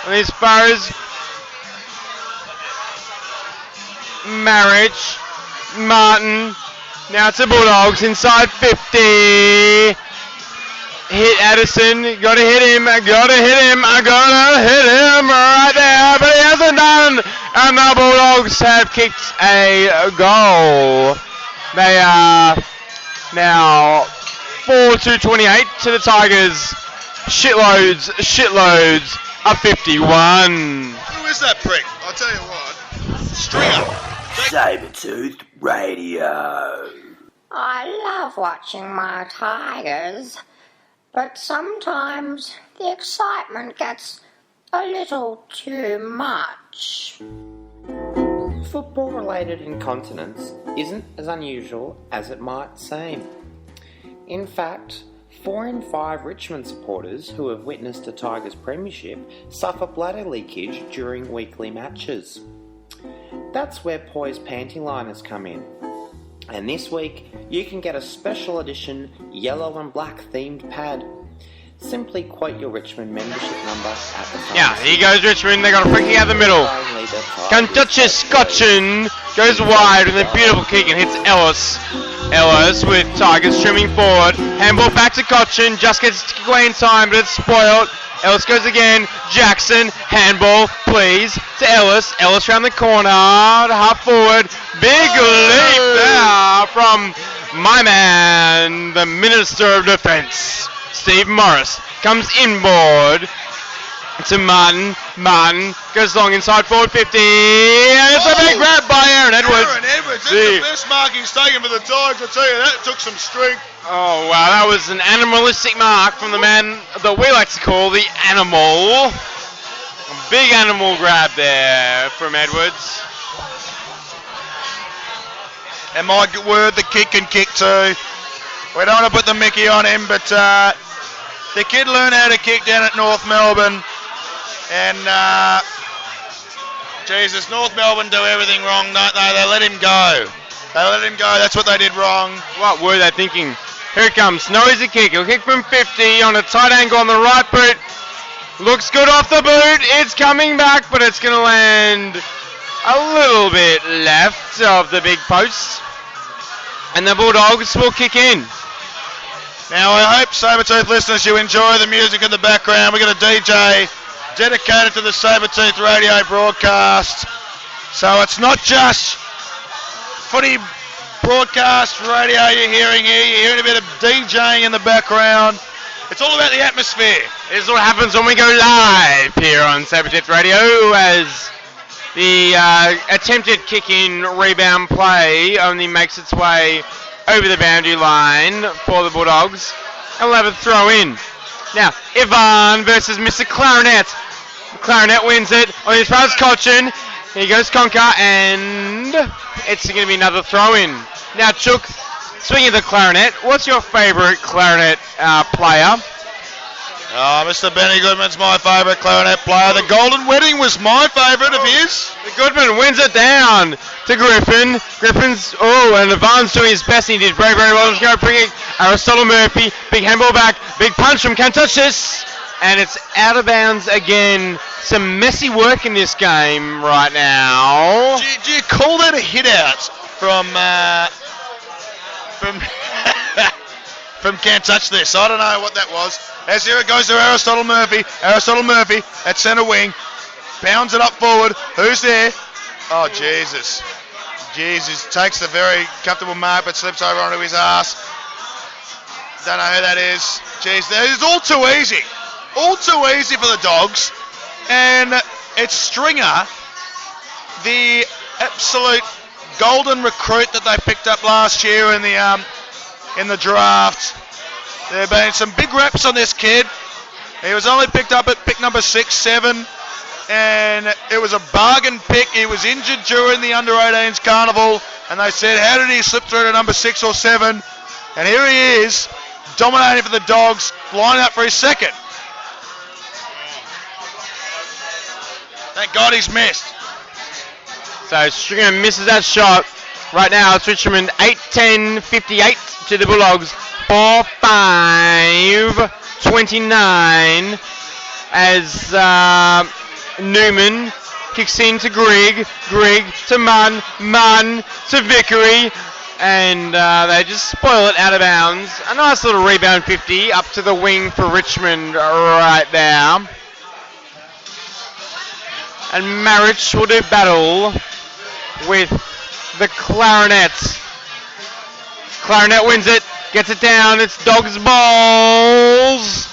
And as far as... Marriage... Martin, now to Bulldogs, inside 50, hit Addison, gotta hit him right there, but he hasn't done, and the Bulldogs have kicked a goal. They are now 4-28 to the Tigers, shitloads of 51. Who is that prick? I'll tell you what. Stringer. Sabertooth Radio. I love watching my Tigers, but sometimes the excitement gets a little too much. Football-related incontinence isn't as unusual as it might seem. In fact, 4 in 5 Richmond supporters who have witnessed a Tigers premiership suffer bladder leakage during weekly matches. That's where Poise panty liners come in. And this week, you can get a special edition yellow and black themed pad. Simply quote your Richmond membership number at the front. Yeah, here goes Richmond. They got a freaking out the middle. Kantucha Scotchin goes wide with a beautiful kick and hits Ellis. Ellis with Tigers trimming forward. Handball back to Cochin. Just gets to kick away in time, but it's spoiled. Ellis goes again. Jackson, handball, please, to Ellis. Ellis round the corner, to half forward. Big leap there from my man, the Minister of Defence, Steve Morris. Comes inboard to Martin. Martin goes long inside forward 50. And it's a big grab by Aaron Edwards. Aaron Edwards, that's the best mark he's taken for the Tigers. I tell you, that took some strength. Oh, wow, that was an animalistic mark from the man that we like to call the Animal. A big animal grab there from Edwards. And my word, the kid can kick too. We don't want to put the Mickey on him, but The kid learned how to kick down at North Melbourne. And, Jesus, North Melbourne do everything wrong, don't they? They let him go. That's what they did wrong. What were they thinking? Here it comes. Noisy kick. He'll kick from 50 on a tight angle on the right boot. Looks good off the boot. It's coming back, but it's going to land a little bit left of the big post. And the Bulldogs will kick in. Now, I hope, Sabretooth listeners, you enjoy the music in the background. We've got a DJ dedicated to the Sabretooth radio broadcast. So it's not just footy broadcast radio you're hearing here. You're hearing a bit of DJing in the background. It's all about the atmosphere. This is what happens when we go live here on Sabretooth Radio, as the attempted kick-in rebound play only makes its way over the boundary line for the Bulldogs. 11th throw in. Now, Ivan versus Mr. Clarinet. Clarinet wins it on his first Cochin. Here goes Conker, and it's going to be another throw in. Now, Chook, swinging the Clarinet. What's your favourite Clarinet player? Oh, Mr. Benny Goodman's my favourite Clarinet player. The Golden Wedding was my favourite of his. The Goodman wins it down to Griffin. Griffin's, and Ivan's doing his best. He did very, very well. Let's go bring it. Aristotle Murphy, big handball back, big punch from Can't Touch This. And it's out of bounds again. Some messy work in this game right now. Do you call that a hit out from Can't Touch This? I don't know what that was. As here it goes to Aristotle Murphy. Aristotle Murphy at centre wing. Pounds it up forward. Who's there? Oh, Jesus. Jesus. Takes the very comfortable mark but slips over onto his ass. Don't know who that is. Jeez, it's all too easy. All too easy for the Dogs. And it's Stringer, the absolute golden recruit that they picked up last year in the draft. There have been some big reps on this kid. He was only picked up at pick number 6, 7, and it was a bargain pick. He was injured during the under-18s carnival, and they said, how did he slip through to number 6 or 7? And here he is, dominating for the Dogs, lining up for his second. Thank God he's missed. So Stringer misses that shot. Right now it's Richmond 8-10-58 to the Bulldogs. 4-5-29 as Newman kicks in to Grigg to Munn to Vickery, and they just spoil it out of bounds. A nice little rebound 50 up to the wing for Richmond right there. And Marich will do battle with the Clarinet. Clarinet wins it, gets it down, it's Dogs balls.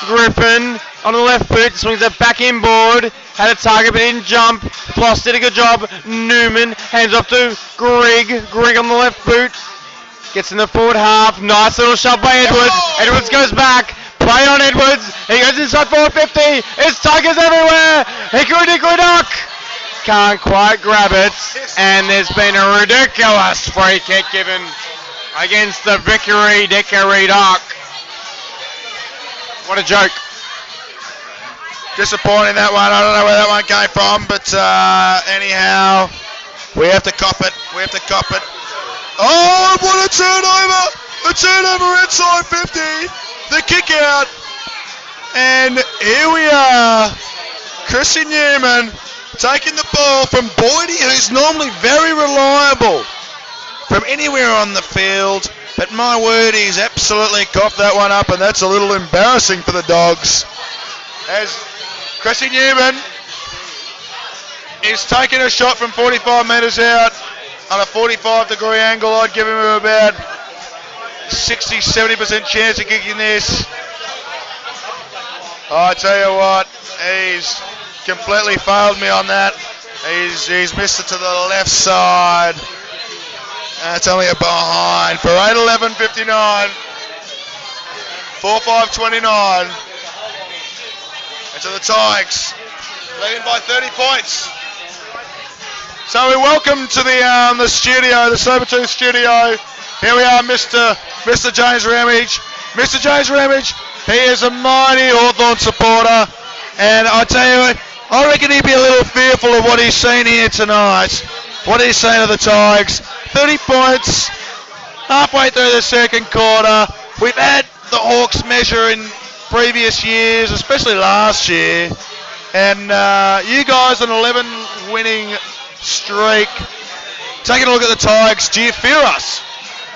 Griffin on the left boot, swings it back inboard, had a target but didn't jump. Floss did a good job. Newman hands off to Grigg on the left boot, gets in the forward half, nice little shove by Edwards. Edwards goes back. Play on Edwards. He goes inside 450. It's Tigers everywhere. Hickory dickory dock. Can't quite grab it. And there's been a ridiculous free kick given against the Hickory dickory dock. What a joke. Disappointing that one. I don't know where that one came from, but anyhow, we have to cop it. Oh, what a turnover. A turnover inside 50. The kick out, and here we are. Chrissy Newman taking the ball from Boydie, who's normally very reliable from anywhere on the field, but my word, he's absolutely coughed that one up, and that's a little embarrassing for the Dogs. As Chrissy Newman is taking a shot from 45 metres out on a 45-degree angle. I'd give him about 60-70% chance of kicking this. I tell you what, he's completely failed me on that. He's missed it to the left side. That's only a behind for 8-11-59. 4-5-29. And so the Tigers leading by 30 points. So we welcome to the studio, the Sabretooth studio. Here we are, Mr. James Ramage, Mr. James Ramage, he is a mighty Hawthorn supporter, and I tell you what, I reckon he'd be a little fearful of what he's seen here tonight. What he's saying to the Tigers. 30 points, halfway through the second quarter. We've had the Hawks measure in previous years, especially last year, and you guys on 11 winning streak. Taking a look at the Tigers, do you fear us?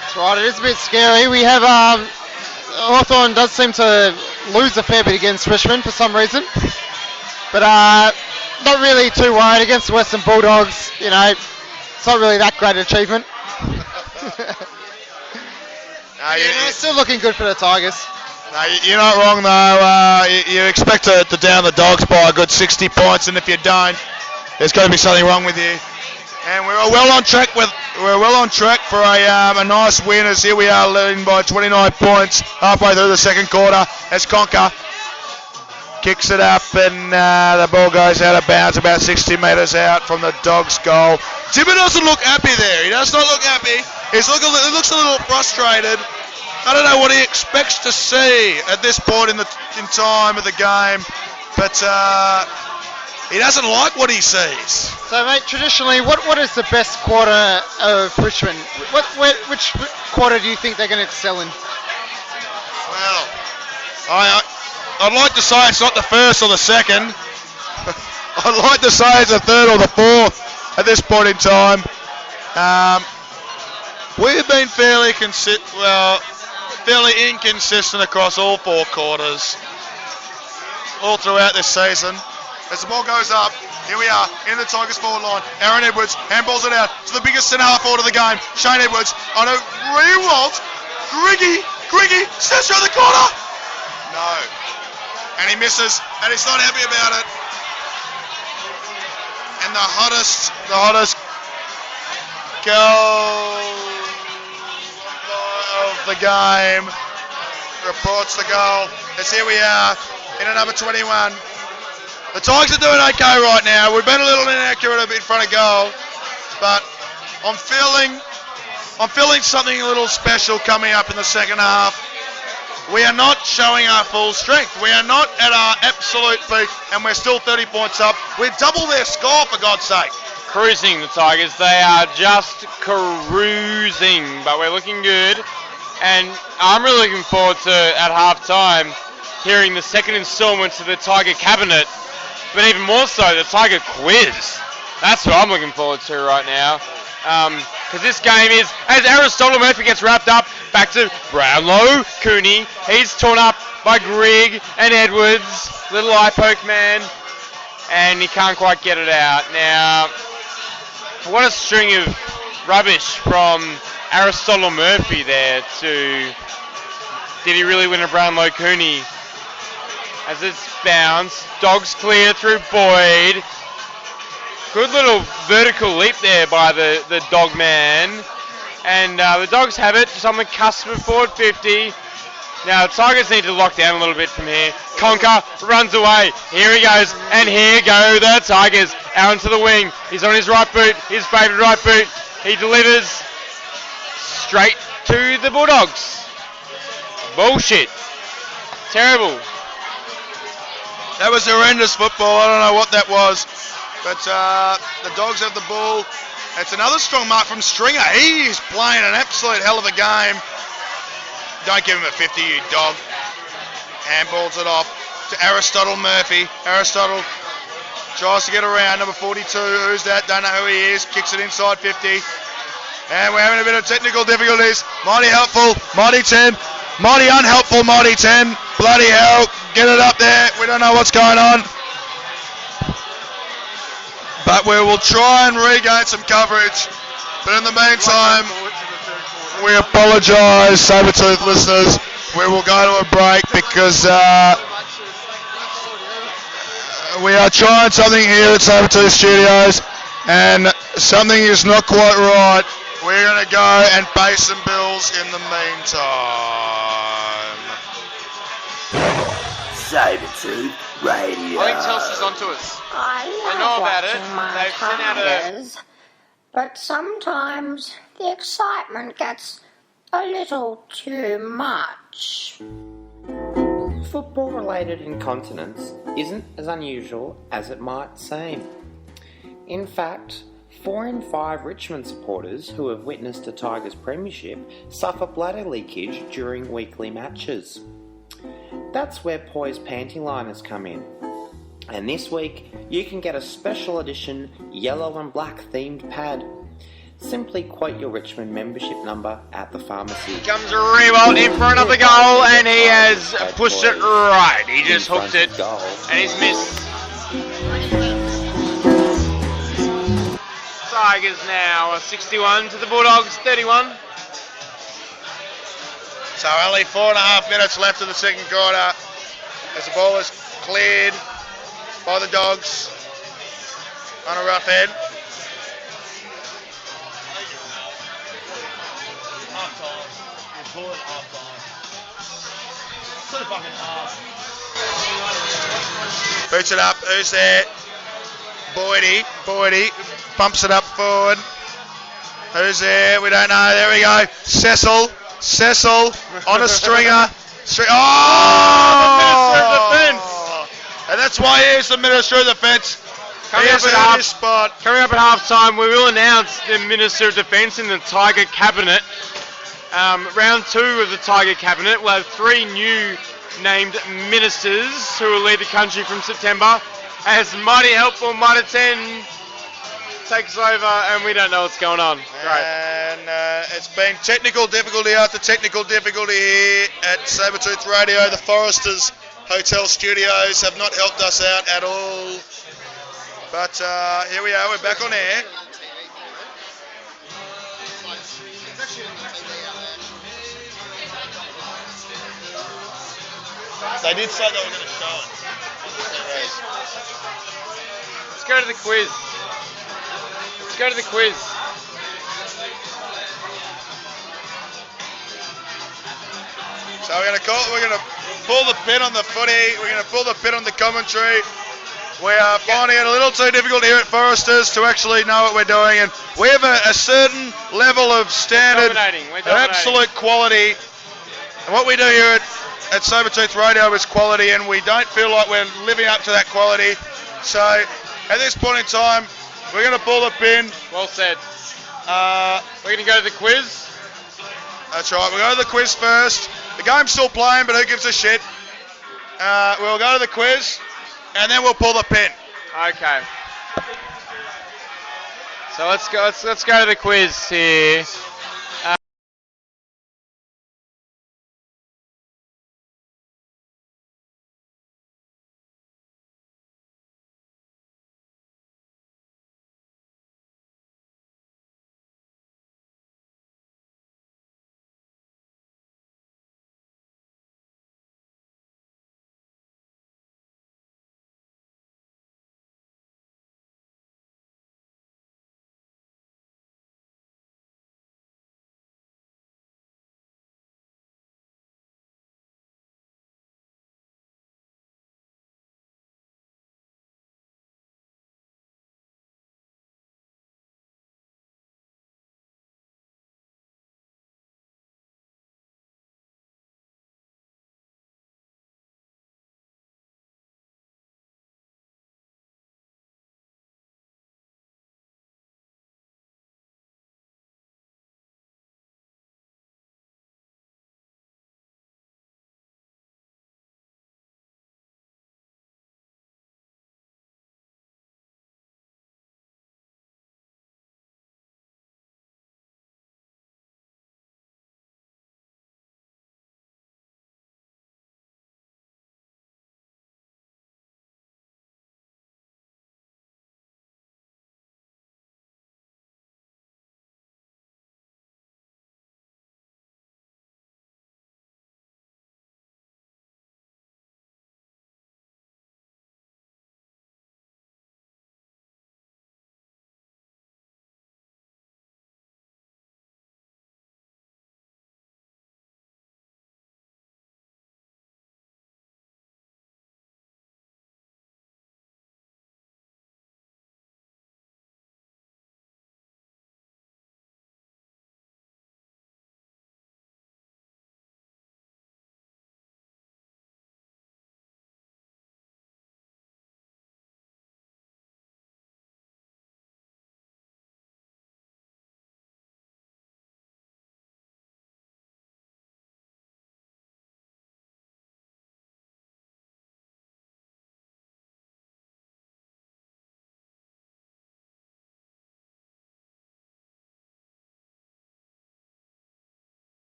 That's right, it is a bit scary. We have Hawthorn does seem to lose a fair bit against Richmond for some reason, but not really too worried against the Western Bulldogs. You know, it's not really that great an achievement. Still looking good for the Tigers. No, you're not wrong though. You expect to down the Dogs by a good 60 points, and if you don't, there's got to be something wrong with you. And we're well on track for a nice win, as here we are leading by 29 points halfway through the second quarter as Conker kicks it up, and the ball goes out of bounds about 60 metres out from the Dogs' goal. Timber doesn't look happy there. He does not look happy. He looks a little frustrated. I don't know what he expects to see at this point in time of the game, but he doesn't like what he sees. So, mate, traditionally, what is the best quarter of Richmond? Which quarter do you think they're going to excel in? Well, I'd like to say it's not the first or the second. I'd like to say it's the third or the fourth at this point in time. We've been fairly inconsistent across all four quarters, all throughout this season. As the ball goes up, here we are in the Tigers forward line. Aaron Edwards handballs it out to the biggest centre half forward of the game, Shane Edwards on a re-walt. Griggy steps through the corner. No. And he misses, and he's not happy about it. And the hottest goal of the game reports the goal. As here we are in a number 21. The Tigers are doing okay right now. We've been a little inaccurate in front of goal, but I'm feeling something a little special coming up in the second half. We are not showing our full strength. We are not at our absolute peak, and we're still 30 points up. We're double their score, for God's sake. Cruising, the Tigers. They are just cruising, but we're looking good. And I'm really looking forward to, at half-time, hearing the second instalment of the Tiger Cabinet, but even more so, the Tiger Quiz. That's what I'm looking forward to right now. Because this game is, as Aristotle Murphy gets wrapped up, back to Brownlow, Cooney. He's torn up by Grigg and Edwards, little eye poke man, and he can't quite get it out. Now, what a string of rubbish from Aristotle Murphy there to, did he really win a Brownlow Cooney? As it's bounced, Dogs clear through Boyd. Good little vertical leap there by the dog man. And the Dogs have it, just on the cusp of forward 50. Now, Tigers need to lock down a little bit from here. Conker runs away. Here he goes. And here go the Tigers. Out into the wing. He's on his right boot, his favourite right boot. He delivers straight to the Bulldogs. Bullshit. Terrible. That was horrendous football. I don't know what that was. But the Dogs have the ball. It's another strong mark from Stringer. He's playing an absolute hell of a game. Don't give him a 50, you dog. Handballs it off to Aristotle Murphy. Aristotle tries to get around. Number 42. Who's that? Don't know who he is. Kicks it inside 50. And we're having a bit of technical difficulties. Mighty helpful. Mighty 10. Mighty unhelpful. Mighty 10. Bloody hell. Get it up there. We don't know what's going on. But we will try and regain some coverage. But in the meantime, we apologise, Sabretooth listeners. We will go to a break because we are trying something here at Sabretooth Studios, and something is not quite right. We're going to go and pay some bills in the meantime. Sabretooth Radio. I think Telstra's onto us. I know about it. My They've sent out Tigers, but sometimes the excitement gets a little too much. Football-related incontinence isn't as unusual as it might seem. In fact, 4 in 5 Richmond supporters who have witnessed a Tigers premiership suffer bladder leakage during weekly matches. That's where Poise panty liners come in. And this week, you can get a special edition yellow and black themed pad. Simply quote your Richmond membership number at the pharmacy. Comes Rewalt in for another goal, and he has pushed it right. He just hooked it, and he's missed. Tigers now 61 to the Bulldogs 31. So only 4.5 minutes left in the second quarter as the ball is cleared by the Dogs on a rough head. Boots it up. Who's there? Boydie bumps it up forward. Who's there? We don't know. There we go. Cecil on a stringer. Oh! The Minister of Defence. And that's why he is the Minister of Defence. Coming up at half time, we will announce the Minister of Defence in the Tiger Cabinet. Round 2 of the Tiger Cabinet. We'll have 3 new named ministers who will lead the country from September. As Mighty Helpful Mighty 10 takes over, and we don't know what's going on. And it's been technical difficulty after technical difficulty here at Sabertooth Radio. The Foresters Hotel Studios have not helped us out at all. But here we are, we're back on air. They did say they were going to show it. Let's go to the quiz. So we're going to pull the pin on the footy. We're going to pull the pin on the commentary. We are finding it a little too difficult here at Foresters to actually know what we're doing, and we have a certain level of standard, We're absolute quality. And what we do here at Sabertooth Radio is quality, and we don't feel like we're living up to that quality. So at this point in time, we're going to pull the pin. Well said. We're going to go to the quiz. That's right, we'll go to the quiz first. The game's still playing, but who gives a shit? We'll go to the quiz, and then we'll pull the pin. Okay. So let's go to the quiz here.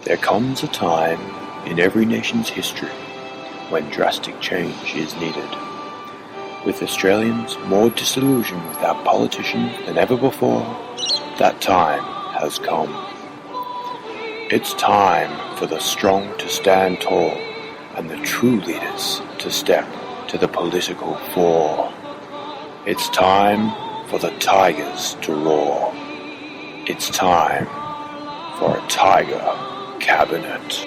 There comes a time in every nation's history when drastic change is needed. With Australians more disillusioned with our politicians than ever before, that time has come. It's time for the strong to stand tall and the true leaders to step to the political fore. It's time for the Tigers to roar. It's time for a Tiger cabinet.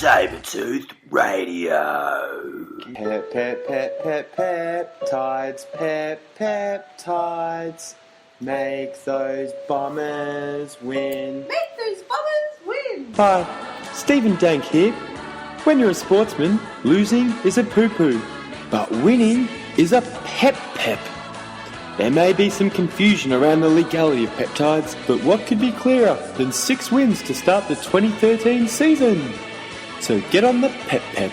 Sabertooth Radio. Pep, pep, pep, pep, peptides, peptides. Make those bombers win. Make those bombers win. Hi, Stephen Dank here. When you're a sportsman, losing is a poo-poo, but winning is a pep. There may be some confusion around the legality of peptides, but what could be clearer than 6 wins to start the 2013 season? So get on the pep.